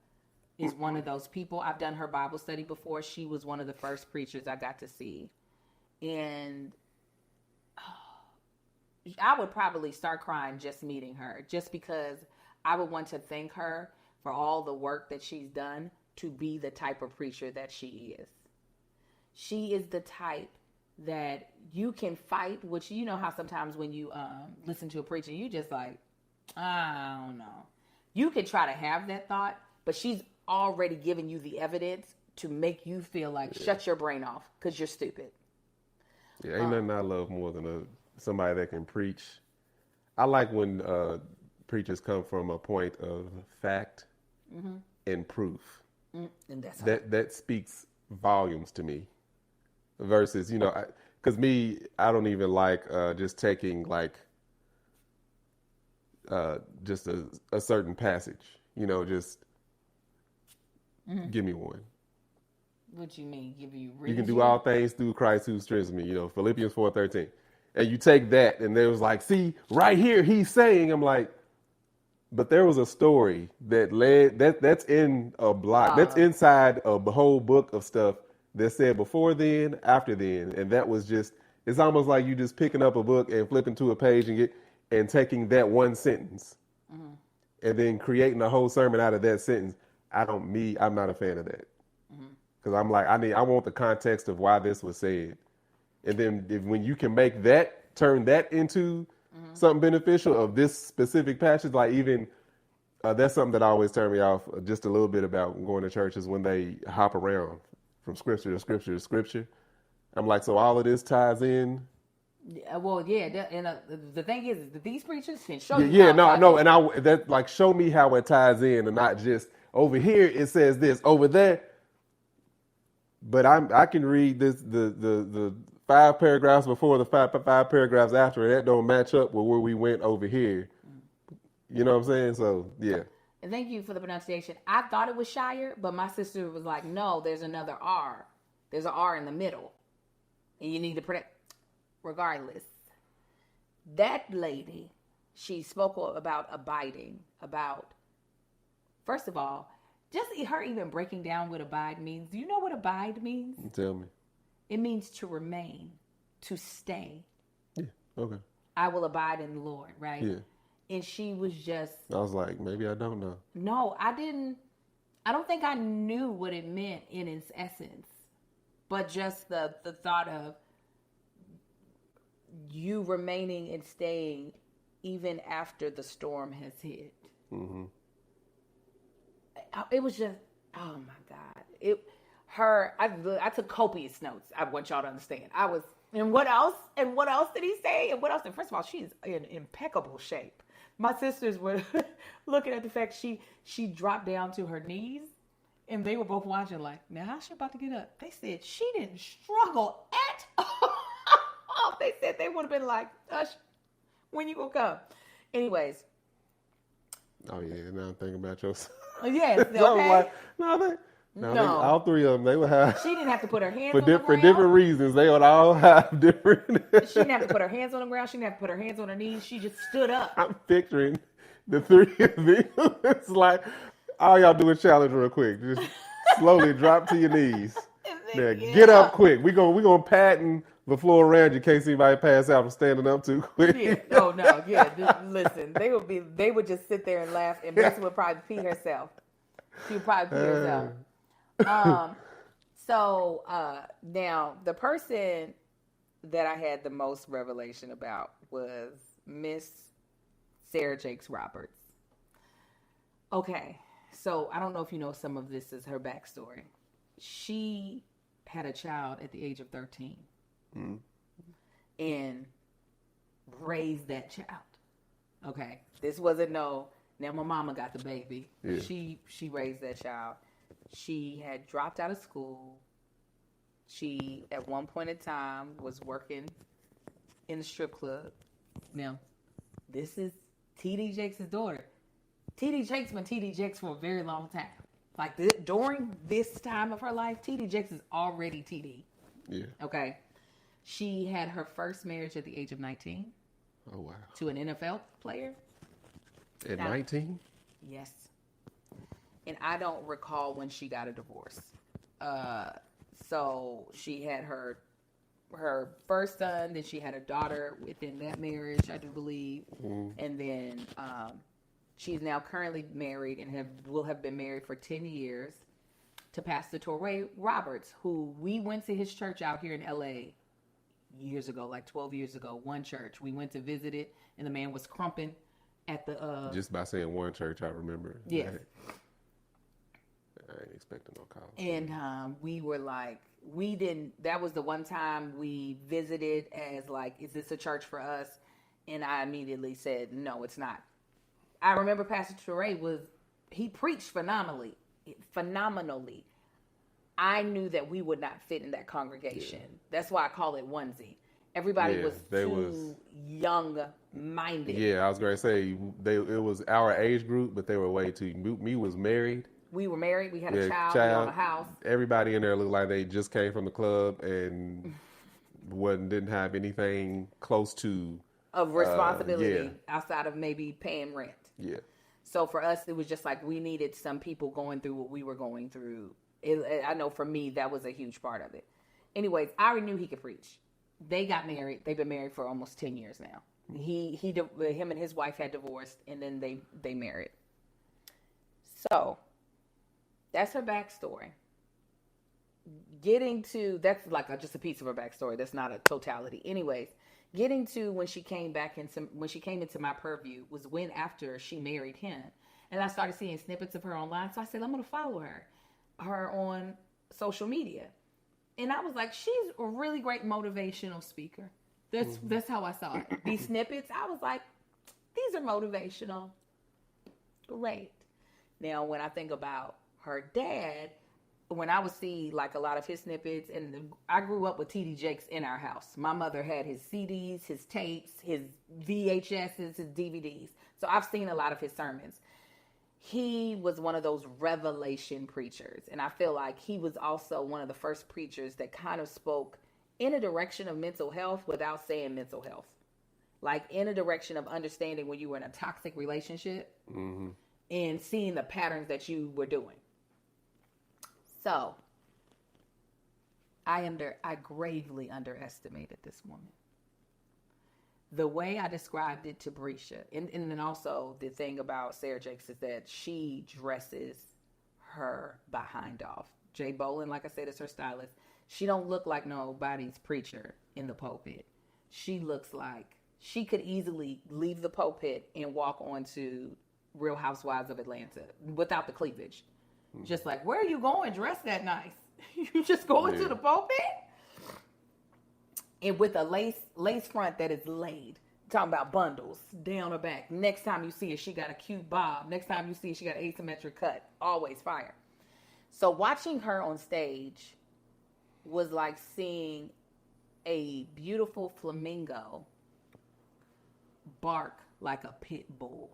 is one of those people. I've done her Bible study before. She was one of the first preachers I got to see. And I would probably start crying just meeting her, just because I would want to thank her for all the work that she's done to be the type of preacher that she is. She is the type that you can fight, which you know how sometimes when you listen to a preacher, you just like, I don't know. You can try to have that thought, but she's already given you the evidence to make you feel like shut your brain off because you're stupid. Yeah, ain't nothing I love more than somebody that can preach. I like when preachers come from a point of fact and proof. And that's that speaks volumes to me. Versus, because I don't even like just taking like just a certain passage. Just give me one. What you mean? Give you reason? You can do all things through Christ who strengthens me. Philippians 4:13. And you take that, and there was like, see, right here, he's saying, I'm like, but there was a story that led, that's in a block, that's inside a whole book of stuff that said before then, after then. And that was just, it's almost like you just picking up a book and flipping to a page and taking that one sentence and then creating a whole sermon out of that sentence. I'm not a fan of that. Because I'm like, I want the context of why this was said. And then when you can turn that into something beneficial of this specific passage, like even, that's something that always turned me off just a little bit about going to church is when they hop around from scripture to scripture to scripture. I'm like, so all of this ties in? Well, yeah, and the thing is that these preachers can show you. Yeah, no, and show me how it ties in, and not just over here it says this, over there. But I can read this the 5 paragraphs before the five paragraphs after, and that don't match up with where we went over here. You know what I'm saying? So yeah. And thank you for the pronunciation. I thought it was Shire, but my sister was like, no, there's another R. There's an R in the middle. And you need to pronounce. Regardless, that lady, she spoke about abiding, about, first of all, just her even breaking down what abide means. Do you know what abide means? Tell me. It means to remain, to stay. Yeah. Okay. I will abide in the Lord, right? Yeah. And she was just... I was like, maybe I don't know. No, I didn't... I don't think I knew what it meant in its essence. But just the thought of you remaining and staying even after the storm has hit. Mm-hmm. It was just... Oh, my God. I took copious notes. I want y'all to understand. I was... And what else? And what else did he say? And what else? And first of all, she's in impeccable shape. My sisters were looking at the fact she dropped down to her knees, and they were both watching like, now how's she about to get up? They said she didn't struggle at all. They said they would have been like, Ush, when you gonna come? Anyways. Oh yeah, now I'm thinking about your son. Yes, okay. So like, no. All three of them, they would have. She didn't have to put her hands on the ground. For different reasons, they would all have different. She didn't have to put her hands on the ground. She didn't have to put her hands on her knees. She just stood up. I'm picturing the three of them. It's like, all y'all do a challenge real quick. Just slowly drop to your knees. Now, get up quick. We're gonna patent the floor around you in case anybody pass out from standing up too quick. Yeah. Oh no. Yeah. Listen, they would just sit there and laugh, and Bessie would probably pee herself. She would probably pee herself. So now the person that I had the most revelation about was Miss Sarah Jakes Roberts. Okay, so I don't know if you know some of this is her backstory. She had a child at the age of 13 and raised that child. Okay, this wasn't now my mama got the baby. Yeah. She raised that child. She had dropped out of school. She, at one point in time, was working in the strip club. Now, this is T.D. Jakes' daughter. T.D. Jakes been T.D. Jakes for a very long time. Like, during this time of her life, T.D. Jakes is already T.D. Yeah. Okay. She had her first marriage at the age of 19. Oh, wow. To an NFL player. At 19? Yes. And I don't recall when she got a divorce. So she had her first son, then she had a daughter within that marriage, I do believe. And then she's now currently married and will have been married for 10 years to Pastor Torrey Roberts, who we went to his church out here in LA years ago, like 12 years ago, one church. We went to visit it, and the man was crumping at the... Just by saying one church, I remember. Yes. I ain't expecting no call. And we were like, that was the one time we visited as like, is this a church for us? And I immediately said, no, it's not. I remember Pastor Torrey he preached phenomenally. I knew that we would not fit in that congregation. Yeah. That's why I call it onesie. Everybody was too young-minded. Yeah, I was going to say, it was our age group, but they were way too... Me was married. We were married. We had a child. We owned a house. Everybody in there looked like they just came from the club and didn't have anything close to... Of responsibility outside of maybe paying rent. Yeah. So for us, it was just like we needed some people going through what we were going through. I know for me, that was a huge part of it. Anyways, I already knew he could preach. They got married. They've been married for almost 10 years now. Him and his wife had divorced, and then they married. So that's her backstory. That's like just a piece of her backstory. That's not a totality. Anyways, getting to when she came into my purview was after she married him, and I started seeing snippets of her online. So I said, I'm going to follow her on social media. And I was like, she's a really great motivational speaker. That's how I saw it. These snippets, I was like, these are motivational. Great. Now, when I think about her dad, when I would see like a lot of his snippets, and I grew up with T.D. Jakes in our house. My mother had his CDs, his tapes, his VHSs, his DVDs. So I've seen a lot of his sermons. He was one of those revelation preachers. And I feel like he was also one of the first preachers that kind of spoke in a direction of mental health without saying mental health. Like in a direction of understanding when you were in a toxic relationship and seeing the patterns that you were doing. So, I gravely underestimated this woman. The way I described it to Brescia, and then also the thing about Sarah Jakes is that she dresses her behind off. Jay Bolin, like I said, is her stylist. She don't look like nobody's preacher in the pulpit. She looks like she could easily leave the pulpit and walk onto Real Housewives of Atlanta without the cleavage. Just like, where are you going? Dress that nice. You just going to the pulpit? And with a lace front that is laid. Talking about bundles down her back. Next time you see her, she got a cute bob. Next time you see her, she got an asymmetric cut. Always fire. So watching her on stage was like seeing a beautiful flamingo bark like a pit bull.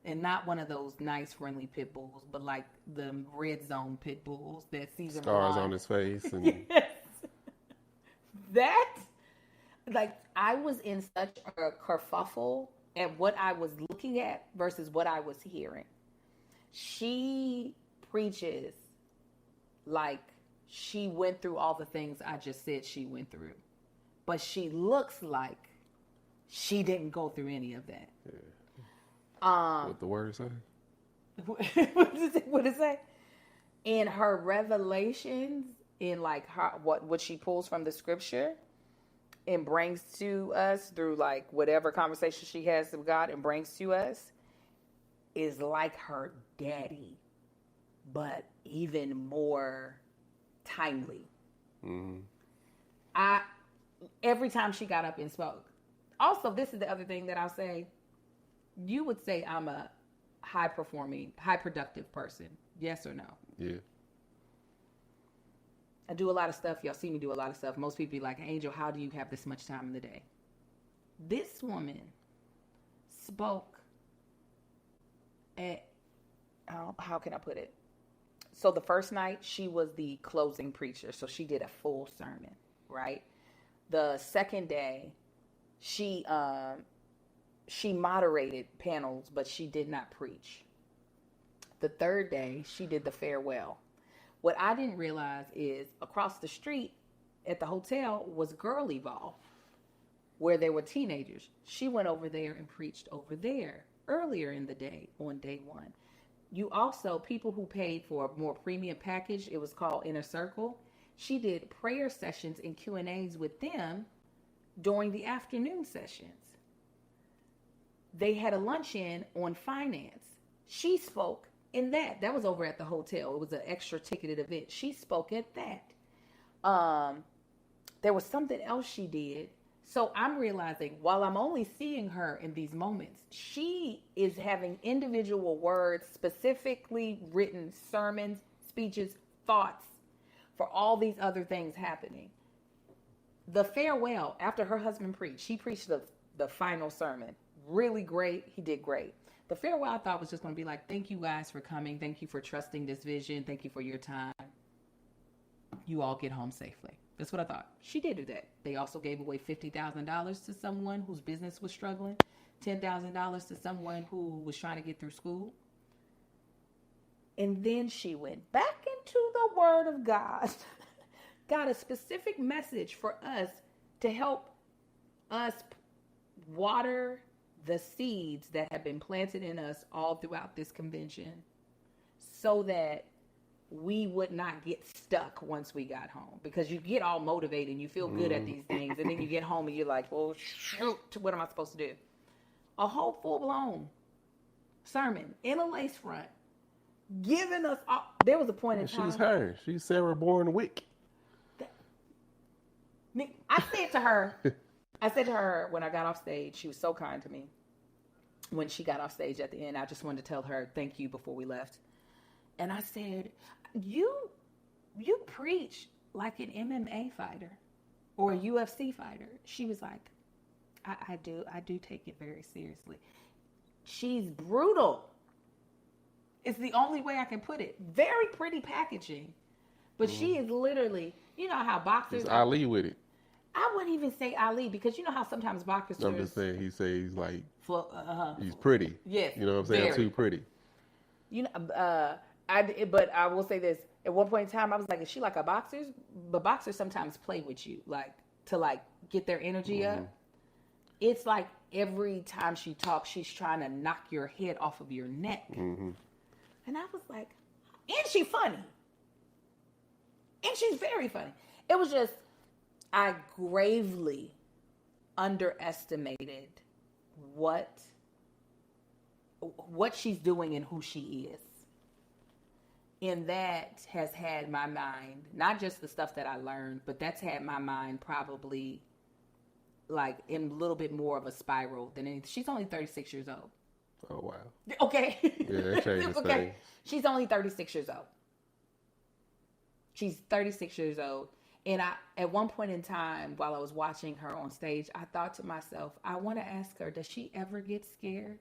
And not one of those nice, friendly pit bulls, but like the red zone pit bulls that season scars on his face. And... Yes. That, like, I was in such a kerfuffle at what I was looking at versus what I was hearing. She preaches like she went through all the things I just said she went through. But she looks like she didn't go through any of that. Yeah. What the word say? What does it say? In her revelations, in like her, what she pulls from the scripture and brings to us through like whatever conversation she has with God and brings to us, is like her daddy, but even more timely. Mm-hmm. Every time she got up and spoke. Also, this is the other thing that I'll say. You would say I'm a high-performing, high-productive person. Yes or no? Yeah. I do a lot of stuff. Y'all see me do a lot of stuff. Most people be like, Angel, how do you have this much time in the day? This woman spoke at, how can I put it? So the first night, she was the closing preacher. So she did a full sermon, right? The second day, she moderated panels, but she did not preach. The third day, she did the farewell. What I didn't realize is across the street at the hotel was Girl Evolve, where there were teenagers. She went over there and preached over there earlier in the day on day one. You also, people who paid for a more premium package, it was called Inner Circle. She did prayer sessions and Q&As with them during the afternoon sessions. They had a luncheon on finance. She spoke in that. That was over at the hotel. It was an extra ticketed event. She spoke at that. There was something else she did. So I'm realizing while I'm only seeing her in these moments, she is having individual words, specifically written sermons, speeches, thoughts for all these other things happening. The farewell, after her husband preached, she preached the final sermon. Really great. He did great. The farewell I thought was just going to be like, thank you guys for coming. Thank you for trusting this vision. Thank you for your time. You all get home safely. That's what I thought. She did do that. They also gave away $50,000 to someone whose business was struggling. $10,000 to someone who was trying to get through school. And then she went back into the Word of God. Got a specific message for us to help us water the seeds that have been planted in us all throughout this convention so that we would not get stuck once we got home. Because you get all motivated and you feel good at these things, and then you get home and you're like, well, shoot, what am I supposed to do? A whole full-blown sermon in a lace front, giving us all. There was a point in time. She's her. She's Sarah Bourne Wick. I said to her when I got off stage, she was so kind to me. When she got off stage at the end, I just wanted to tell her thank you before we left. And I said, you preach like an MMA fighter or a UFC fighter. She was like, I do take it very seriously. She's brutal. It's the only way I can put it. Very pretty packaging. But she is literally, you know how boxers... It's Ali with it. I wouldn't even say Ali, because you know how sometimes boxers... I'm just saying, he's like... he's he's pretty. Yes. You know what I'm saying? Very. Too pretty. You know, But I will say this. At one point in time, I was like, is she like a boxer? But boxers sometimes play with you, like, to, like, get their energy up. It's like every time she talks, she's trying to knock your head off of your neck. And I was like, and she's funny. And she's very funny. It was just, I gravely underestimated what she's doing and who she is. And that has had my mind, not just the stuff that I learned, but that's had my mind probably like in a little bit more of a spiral than anything. She's only 36 years old. Oh, wow. Okay. Yeah, that changes things. She's only 36 years old. She's 36 years old. And at one point in time, while I was watching her on stage, I thought to myself, I want to ask her, does she ever get scared?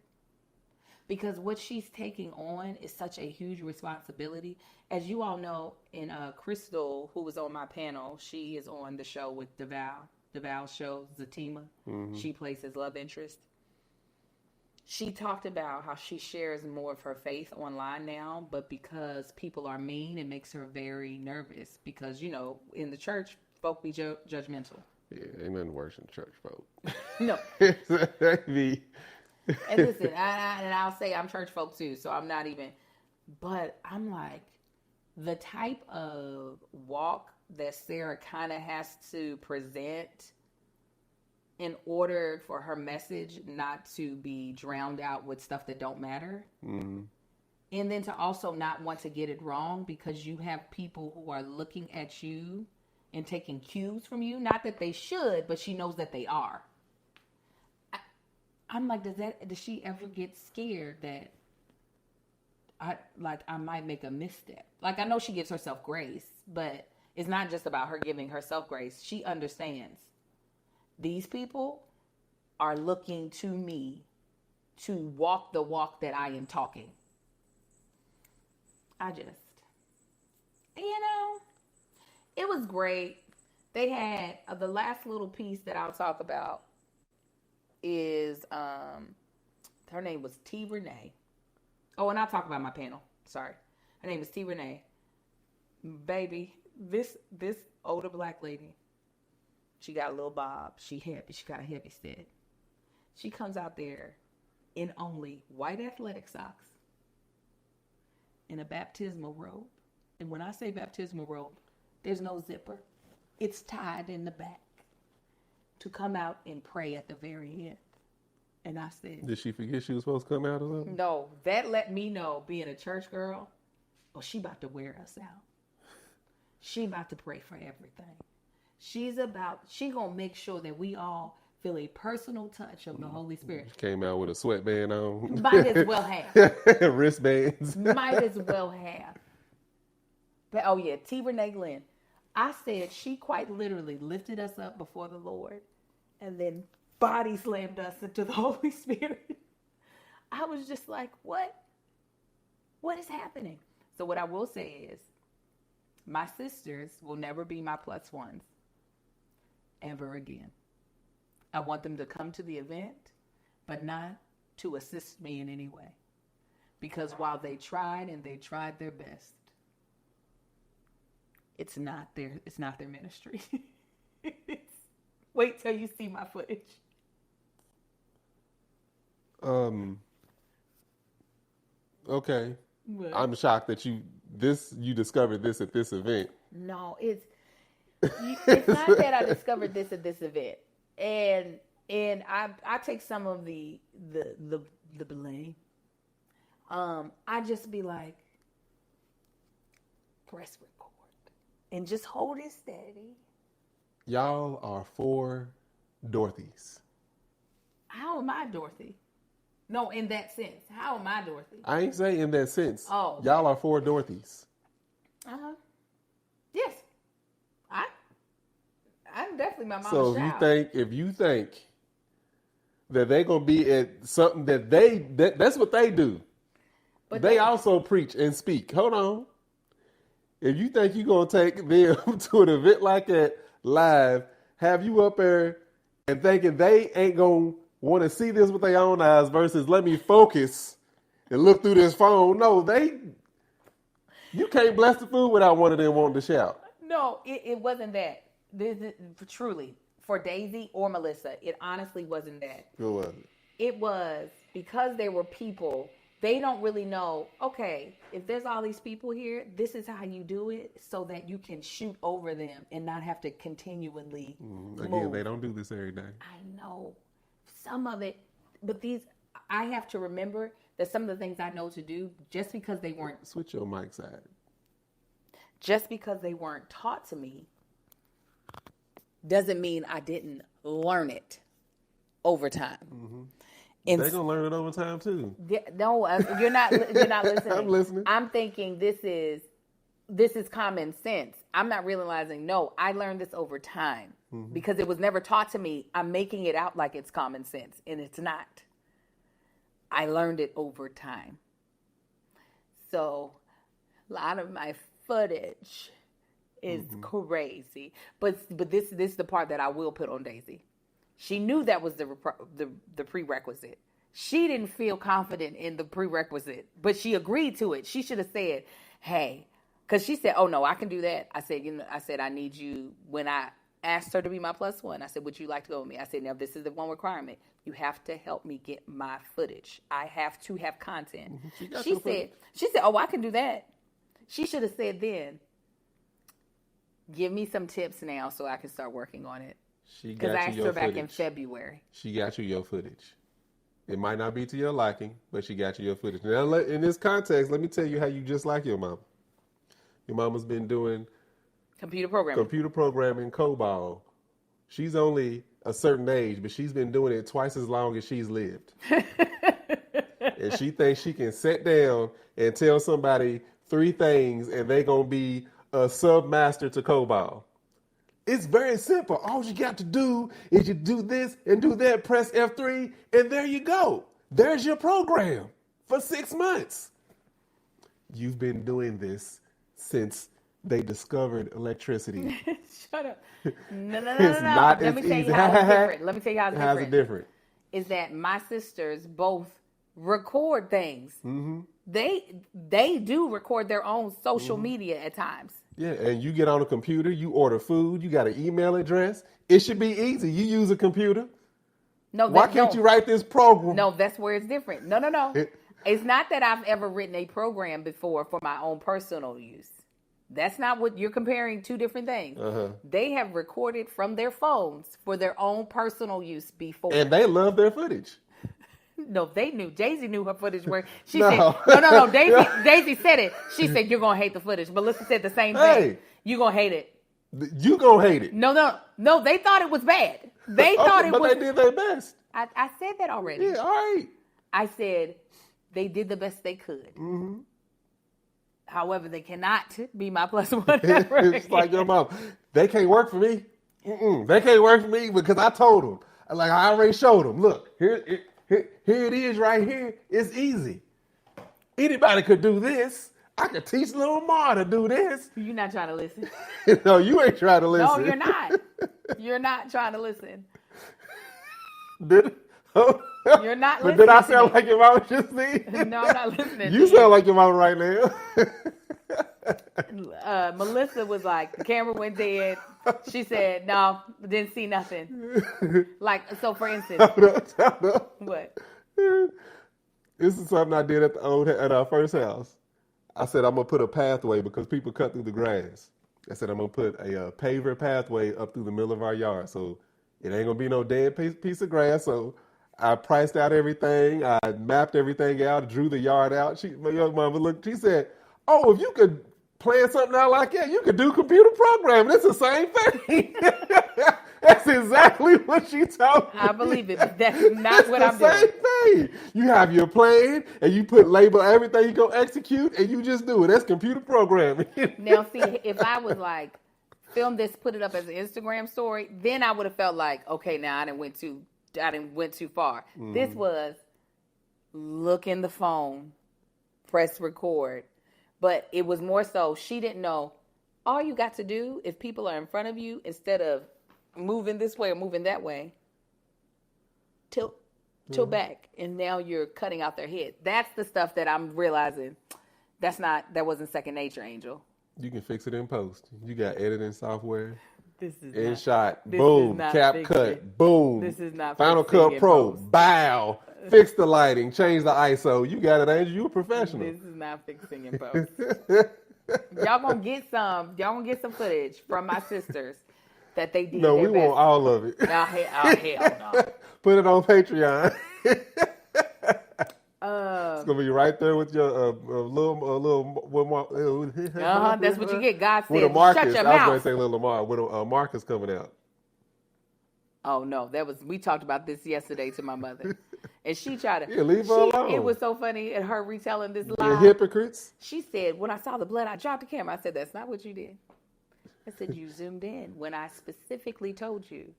Because what she's taking on is such a huge responsibility. As you all know, in Crystal, who was on my panel, she is on the show with DeVal. DeVal show, Zatima. She plays his love interest. She talked about how she shares more of her faith online now, but because people are mean, it makes her very nervous. Because, you know, in the church, folk be judgmental. Yeah, ain't nothing worse than church folk. No. That'd be... And listen, and I'll say I'm church folk too, so I'm not even, but I'm like, the type of walk that Sarah kind of has to present in order for her message not to be drowned out with stuff that don't matter. And then to also not want to get it wrong, because you have people who are looking at you and taking cues from you. Not that they should, but she knows that they are. I'm like, does she ever get scared that I might make a misstep? Like, I know she gives herself grace, but it's not just about her giving herself grace. She understands these people are looking to me to walk the walk that I am talking. It was great. They had the last little piece that I'll talk about is her name was T. Renee. Oh, and I'll talk about my panel. Sorry. Her name is T. Renee. Baby, this older black lady, she got a little bob. She happy. She got a heavy set. She comes out there in only white athletic socks and a baptismal robe. And when I say baptismal robe, there's no zipper. It's tied in the back to come out and pray at the very end. And I said... Did she forget she was supposed to come out or something? No, that let me know, being a church girl, she about to wear us out. She about to pray for everything. She gonna make sure that we all feel a personal touch of the Holy Spirit. She came out with a sweatband on. Might as well have. Wristbands. Might as well have. But, oh yeah, T. Renee Glenn. I said she quite literally lifted us up before the Lord and then body slammed us into the Holy Spirit. I was just like, what? What is happening? So what I will say is, my sisters will never be my plus ones ever again. I want them to come to the event, but not to assist me in any way. Because while they tried and they tried their best, it's not their ministry. Wait till you see my footage. Okay. What? I'm shocked that you discovered this at this event. No, it's not that I discovered this at this event, and I take some of the blame. I just be like, press record and just hold it steady. Y'all are 4 Dorothys. How am I Dorothy? No, in that sense. How am I Dorothy? I ain't saying in that sense. Oh. Y'all are 4 Dorothys. Yes. I'm definitely my mom's So child. if you think that they're gonna be at something that's what they do. But they also preach and speak. Hold on. If you think you're gonna take them to an event like that live, have you up there and thinking they ain't gonna want to see this with their own eyes versus let me focus and look through this phone. No, You can't bless the food without one of them wanting to shout. No, it wasn't that. This is, truly, for Daisy or Melissa, it honestly wasn't that. What was it? It was because there were people, they don't really know, okay, if there's all these people here, this is how you do it so that you can shoot over them and not have to continually Again, move. they don't do this every day. I know some of it, but I have to remember that some of the things I know to do, just because they weren't... Switch your mic side. Just because they weren't taught to me doesn't mean I didn't learn it over time. Mm-hmm. And they're gonna learn it over time too. No, you're not listening. I'm listening. I'm thinking this is common sense. I'm not realizing, no, I learned this over time because it was never taught to me. I'm making it out like it's common sense, and it's not. I learned it over time. So a lot of my footage is crazy. But this is the part that I will put on Daisy. She knew that was the prerequisite. She didn't feel confident in the prerequisite, but she agreed to it. She should have said, hey, because she said, oh, no, I can do that. I said, I need you. When I asked her to be my plus one, I said, would you like to go with me? I said, now, this is the one requirement. You have to help me get my footage. I have to have content. She said, oh, I can do that. She should have said then, give me some tips now so I can start working on it. Because I asked her back in February. She got you your footage. It might not be to your liking, but she got you your footage. Now, in this context, let me tell you how you just like your mom. Your mama's been doing computer programming, COBOL. She's only a certain age, but she's been doing it twice as long as she's lived. And she thinks she can sit down and tell somebody 3 things and they're going to be a submaster to COBOL. It's very simple. All you got to do is you do this and do that, press F3, and there you go. There's your program for 6 months. You've been doing this since they discovered electricity. Shut up. No. It's not Let me as tell easy. you how it's different. Let me tell you how it's different. How's it different? Is that my sisters both record things. Mm-hmm. They do record their own social media at times. Yeah, and you get on a computer, you order food, you got an email address. It should be easy. You use a computer. Why can't you write this program? No, that's where it's different. No. It's not that I've ever written a program before for my own personal use. That's not what you're comparing. 2 different things. They have recorded from their phones for their own personal use before. And they love their footage. No, they knew. Daisy knew her footage were. She said, no. Daisy said it. She said, you're going to hate the footage. Melissa said the same thing. You're going to hate it. You going to hate it. No. They thought it was bad. They thought it was. But they did their best. I said that already. Yeah, all right. I said they did the best they could. Mm-hmm. However, they cannot be my plus one. It's like your mom. They can't work for me. They can't work for me because I told them. Like I already showed them. Look, here it is right here. It's easy. Anybody could do this. I could teach little Ma to do this. You're not trying to listen. No, you ain't trying to listen. No, you're not. You're not trying to listen. You're not listening. Did I sound like your mama just then? No, I'm not listening. You sound like your mama right now. Melissa was like, the camera went dead. She said, no, didn't see nothing. Like, so for instance. Hold up. What? This is something I did at our first house. I said, I'm going to put a pathway because people cut through the grass. I said, I'm going to put a paver pathway up through the middle of our yard. So it ain't going to be no dead piece of grass. So I priced out everything. I mapped everything out, drew the yard out. My young mama looked, she said, oh, if you could plan something out like that, you could do computer programming. It's the same thing. That's exactly what she told me. I believe it, but that's not what I'm doing. Same thing. You have your plan, and you label everything you're going to execute, and you just do it. That's computer programming. Now, see, if I was like, film this, put it up as an Instagram story, then I would have felt like, okay, now I didn't went too far. This was look in the phone, press record. But it was more so she didn't know. All you got to do, if people are in front of you, instead of moving this way or moving that way, tilt back. And now you're cutting out their head. That's the stuff that I'm realizing. That wasn't second nature, Angel. You can fix it in post. You got editing software. This is In not, shot, this boom, is not cap fixing. cut, boom. This is not Final fixing Cut in Pro, post. bow, fix the lighting, change the ISO. You got it, Angel. You a professional. This is not fixing in post. Y'all gonna get some footage from my sisters that they did. No, we their best. want all of it. No, hell no. Put it on Patreon. It's gonna be right there with your little. That's what you get. God With a said, Marcus. shut your I was mouth. going to say little Lamar. With a Marcus coming out. Oh no, we talked about this yesterday to my mother, and she tried to. Yeah, leave her alone. It was so funny at her retelling this You're lie. hypocrites. She said, "When I saw the blood, I dropped the camera." I said, "That's not what you did." I said, "You zoomed in when I specifically told you,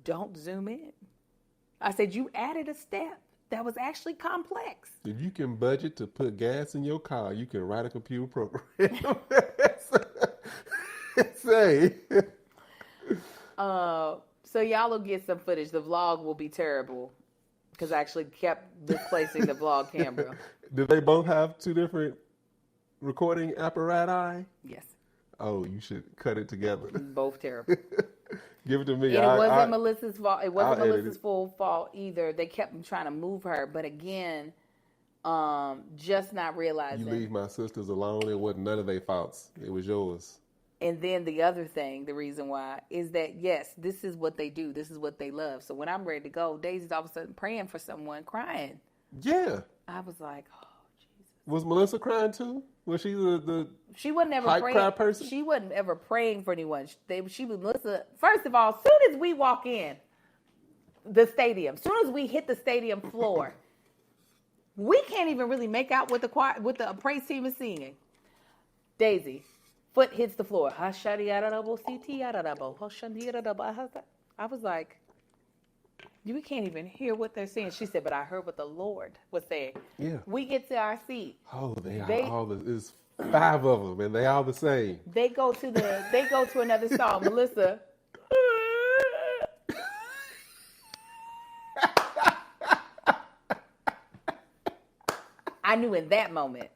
don't zoom in." I said, "You added a step that was actually complex." If you can budget to put gas in your car, you can write a computer program. Say. So y'all will get some footage. The vlog will be terrible because I actually kept misplacing the vlog camera. Did they both have two different recording apparati? Yes. Oh, you should cut it together. Both terrible. Give it to me. And it wasn't Melissa's fault. It wasn't I'll edit Melissa's full fault either. They kept trying to move her, but again, just not realizing. You leave my sisters alone. It wasn't none of their faults. It was yours. And then the other thing, the reason why, is that, yes, this is what they do. This is what they love. So when I'm ready to go, Daisy's all of a sudden praying for someone, crying. Yeah. I was like, oh, Jesus. Was Melissa crying too? Was she the She wasn't ever hype praying. cry person? She wasn't ever praying for anyone. She was Melissa. First of all, as soon as we walk in the stadium, as soon as we hit the stadium floor, we can't even really make out what the praise team is singing. Daisy, foot hits the floor. I was like, we can't even hear what they're saying. She said, but I heard what the Lord was saying. Yeah. We get to our seat. Oh, they all there's 5 of them, and they all the same. They go to another song. Melissa. I knew in that moment.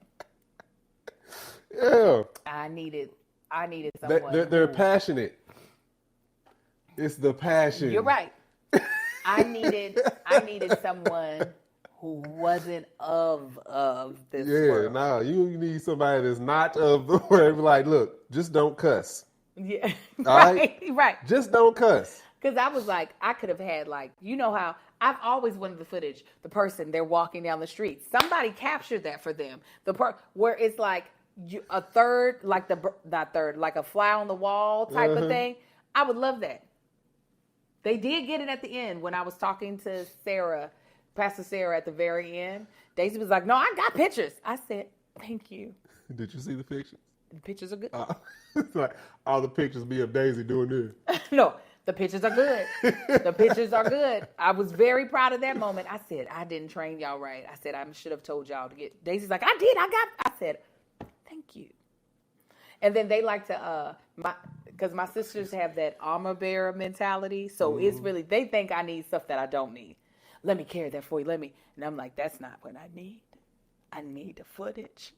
Yeah. I needed someone. They're passionate. It's the passion. You're right. I needed someone who wasn't of this world. Yeah, no, you need somebody that's not of the world. Like, look, just don't cuss. Yeah, All right? right. Just don't cuss. Because I was like, I could have had you know how I've always wanted the footage. The person, they're walking down the street. Somebody captured that for them. Where it's like a third, like like a fly on the wall type of thing. I would love that. They did get it at the end when I was talking to Sarah, Pastor Sarah at the very end. Daisy was like, no, I got pictures. I said, thank you. Did you see the pictures? The pictures are good. It's like all the pictures be of Daisy doing this. No, the pictures are good. The pictures are good. I was very proud of that moment. I said, I didn't train y'all right. I said, I should have told y'all to get. Daisy's like, I did. I said, thank you. And then they like to, because my sisters have that armor bearer mentality. So it's really, they think I need stuff that I don't need. Let me carry that for you. And I'm like, that's not what I need. I need the footage.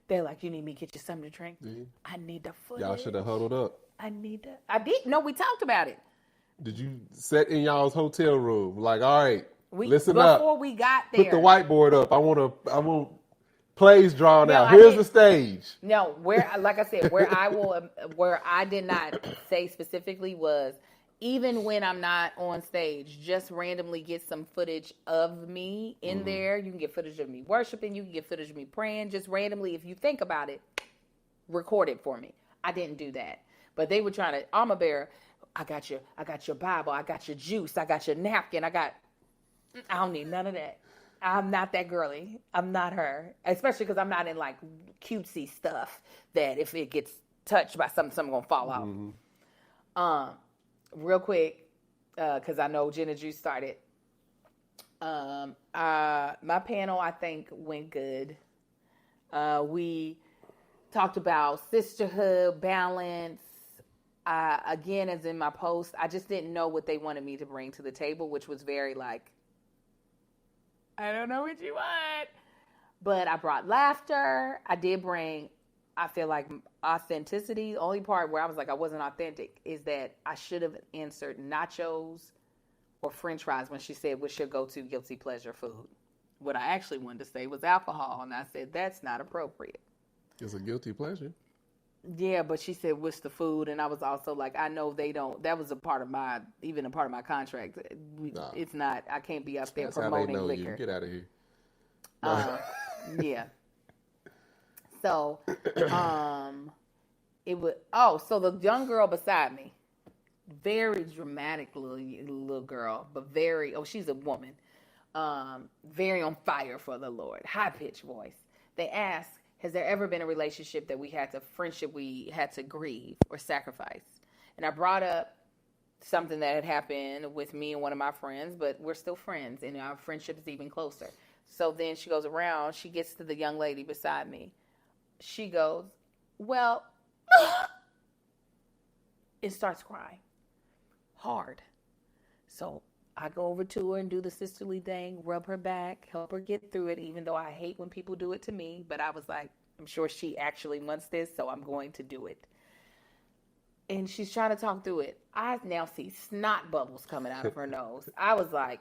They're like, you need me to get you something to drink? Yeah. I need the footage. Y'all should have huddled up. I did. No, we talked about it. Did you sit in y'all's hotel room? Like, all right, listen up. Before we got there. Put the whiteboard up. I want plays drawn No, out. I Here's didn't. the stage. No, like I said, where I did not say specifically was, even when I'm not on stage, just randomly get some footage of me in there. You can get footage of me worshiping. You can get footage of me praying. Just randomly, if you think about it, record it for me. I didn't do that. But they were trying to, armor bearer, I got your Bible. I got your juice. I got your napkin. I don't need none of that. I'm not that girly. I'm not her. Especially because I'm not in like cutesy stuff that if it gets touched by something going to fall out. Real quick, because I know Jenna Juice started. My panel, I think, went good. We talked about sisterhood, balance. Again, as in my post, I just didn't know what they wanted me to bring to the table, which was very like, I don't know what you But I brought laughter. I did bring, I feel like, authenticity. The only part where I was like, I wasn't authentic is that I should have answered nachos or french fries when she said, what's your go-to guilty pleasure food? What I actually wanted to say was alcohol. And I said, that's not appropriate. It's a guilty pleasure. Yeah, but she said, what's the food? And I was also like, I know they don't, that was a part of my contract. Nah. It's not, I can't be up there That's how promoting they know liquor. you. Get out of here. Yeah. So, so the young girl beside me, very dramatic little girl, but she's a woman, very on fire for the Lord, high-pitched voice. They asked, has there ever been a relationship that we had to grieve or sacrifice? And I brought up something that had happened with me and one of my friends, but we're still friends, and our friendship is even closer. So then she goes around, she gets to the young lady beside me. She goes, well, and starts crying hard. So I go over to her and do the sisterly thing, rub her back, help her get through it, even though I hate when people do it to me. But I was like, I'm sure she actually wants this, so I'm going to do it. And she's trying to talk through it. I now see snot bubbles coming out of her nose. I was like,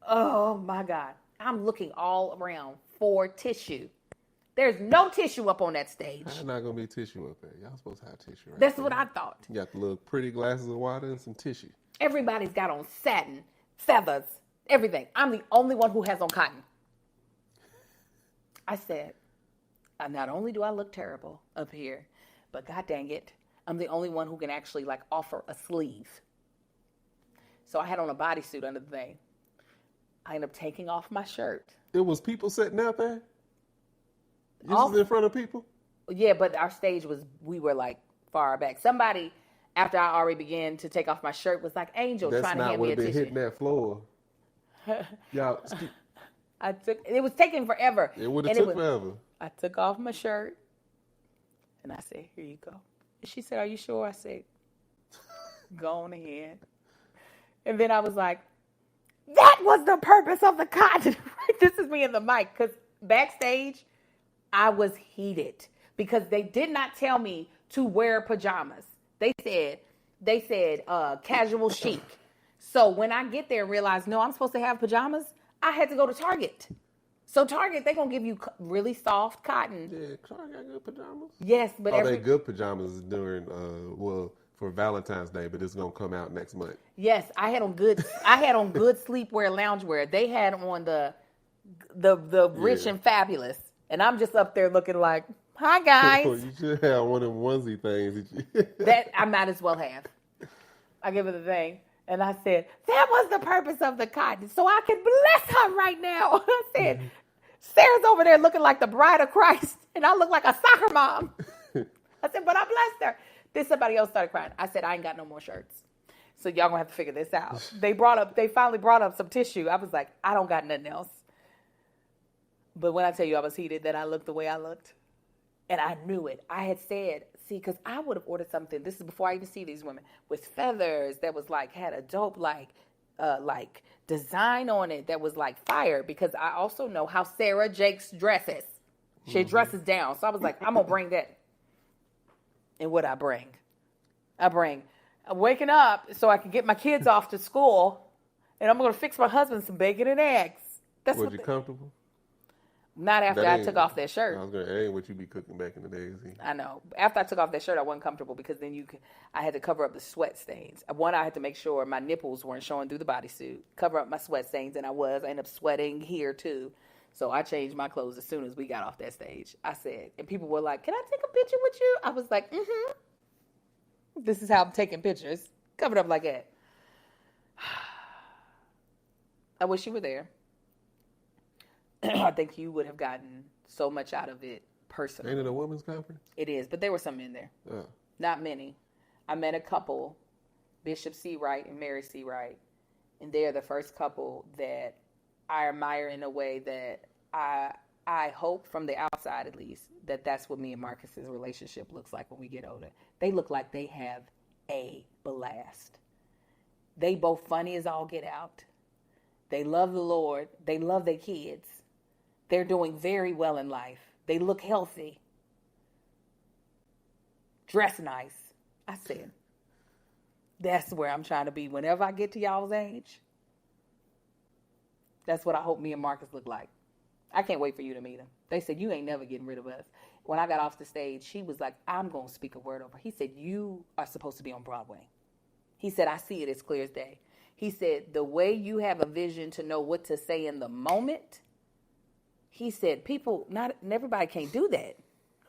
oh my God. I'm looking all around for tissue. There's no tissue up on that stage. There's not going to be tissue up there. Y'all supposed to have tissue right That's there. what I thought. You got the little pretty glasses of water and some tissue. Everybody's got on satin, feathers, everything. I'm the only one who has on cotton. I said, not only do I look terrible up here, but God dang it, I'm the only one who can actually offer a sleeve. So I had on a bodysuit under the thing. I ended up taking off my shirt. It was people sitting out there? This is in front of people? Yeah, but our stage we were far back. Somebody, after I already began to take off my shirt, was like, Angel, trying to hand me a tissue. That's not what been hitting that floor. Y'all, it was taking forever. It would have took forever. I took off my shirt, and I said, here you go. And she said, are you sure? I said, go on ahead. And then I was like, that was the purpose of the cotton. This is me in the mic, because backstage, I was heated because they did not tell me to wear pajamas. They said casual chic. So when I get there and realize, no, I'm supposed to have pajamas, I had to go to Target. So Target, they're going to give you really soft cotton. Yeah, Target got good pajamas. Yes, but they good pajamas during, for Valentine's Day, but it's going to come out next month. Yes, I had on good sleepwear, loungewear. They had on the rich and fabulous. And I'm just up there looking like, hi, guys. You should have one of them onesie things. That I might as well have. I give her the thing. And I said, that was the purpose of the cotton. So I can bless her right now. I said, Sarah's over there looking like the bride of Christ. And I look like a soccer mom. I said, but I blessed her. Then somebody else started crying. I said, I ain't got no more shirts. So y'all gonna have to figure this out. They finally brought up some tissue. I was like, I don't got nothing else. But when I tell you I was heated, that I looked the way I looked, and I knew it. I had said, because I would have ordered something. This is before I even see these women with feathers that was had a dope design on it that was fire. Because I also know how Sarah Jakes dresses. She dresses down. So I was like, I'm gonna bring that. And what I bring? I'm waking up so I can get my kids off to school, and I'm gonna fix my husband some bacon and eggs. That's Was you comfortable? Not after I took off that shirt. I was going to ain't what you be cooking back in the days. I know. After I took off that shirt, I wasn't comfortable because then I had to cover up the sweat stains. One, I had to make sure my nipples weren't showing through the bodysuit, cover up my sweat stains, and I ended up sweating here too. So I changed my clothes as soon as we got off that stage. I said, and people were like, can I take a picture with you? I was like, This is how I'm taking pictures. Covered up like that. I wish you were there. I think you would have gotten so much out of it personally. Ain't it a women's conference? It is, but there were some in there. Oh. Not many. I met a couple, Bishop C. Wright and Mary C. Wright, and they're the first couple that I admire in a way that I hope from the outside at least that that's what me and Marcus's relationship looks like when we get older. They look like they have a blast. They both funny as all get out. They love the Lord. They love their kids. They're doing very well in life. They look healthy. Dress nice. I said, that's where I'm trying to be whenever I get to y'all's age. That's what I hope me and Marcus look like. I can't wait for you to meet him. They said, you ain't never getting rid of us. When I got off the stage, she was like, I'm going to speak a word over. He said, you are supposed to be on Broadway. He said, I see it as clear as day. He said, the way you have a vision to know what to say in the moment, he said, not everybody can't do that.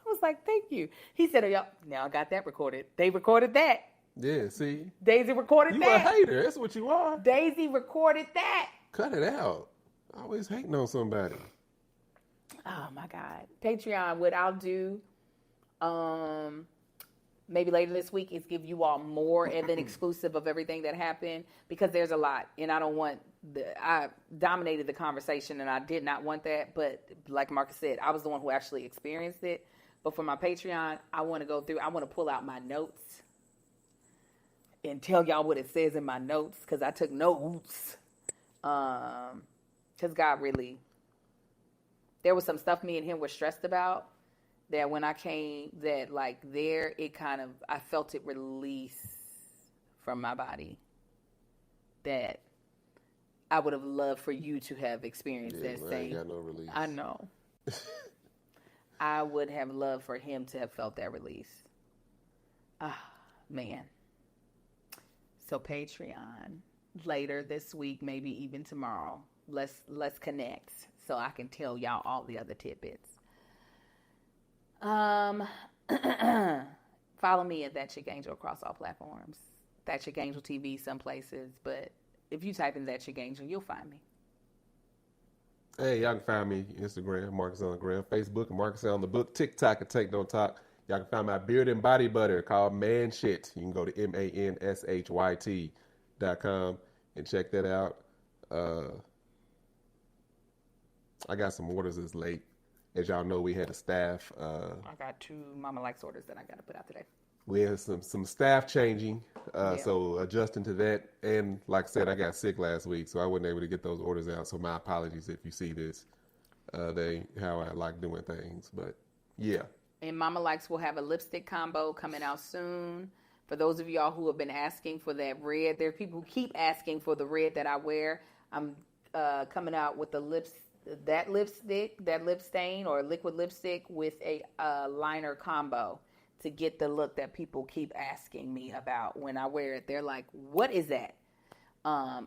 I was like, thank you. He said, oh, now I got that recorded. They recorded that. Yeah, see? Daisy recorded You that. a hater. That's what you are. Daisy recorded that. Cut it out. Always hating on somebody. Oh, my God. Patreon, what I'll do maybe later this week is give you all more of an exclusive of everything that happened, because there's a lot. And I dominated the conversation, and I did not want that. But like Marcus said, I was the one who actually experienced it. But for my Patreon, I want to pull out my notes and tell y'all what it says in my notes, because I took notes. Because God really, there was some stuff me and him were stressed about that when I came, that like there, it kind of, I felt it release from my body that I would have loved for you to have experienced that same. I ain't got no release. I know. I would have loved for him to have felt that release. Ah, man. So Patreon, later this week, maybe even tomorrow, let's connect so I can tell y'all all the other tidbits. Follow me at That Chick Angel across all platforms. That Chick Angel TV some places, but if you type in That Chick Angel, you'll find me. Hey, y'all can find me Instagram, Marcus on the Gram, Facebook, and Marcus on the Book, TikTok, and Take Don't Talk. Y'all can find my beard and body butter called Man Shit. You can go to manshYT.com and check that out. I got some orders this late. As y'all know, we had a staff. I got 2 Mama Likes orders that I got to put out today. We had some staff changing, Yeah. so adjusting to that. And like I said, I got sick last week, so I wasn't able to get those orders out. So my apologies if you see this. How I like doing things, but yeah. And Mama Likes will have a lipstick combo coming out soon. For those of y'all who have been asking for that red, there are people who keep asking for the red that I wear. I'm coming out with that lip stain or liquid lipstick with a liner combo to get the look that people keep asking me about when I wear it. They're like, what is that?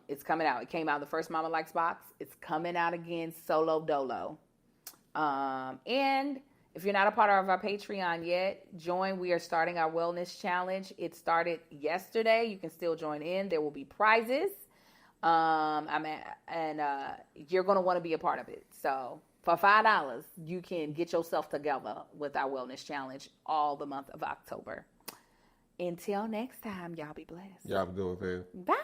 It's coming out. It came out in the first Mama Likes box. It's coming out again, solo dolo. And if you're not a part of our Patreon yet, join. We are starting our wellness challenge. It started yesterday. You can still join in. There will be prizes. You're going to want to be a part of it. So for $5, you can get yourself together with our wellness challenge all the month of October. Until next time, y'all be blessed. Y'all be doing, fam. Bye.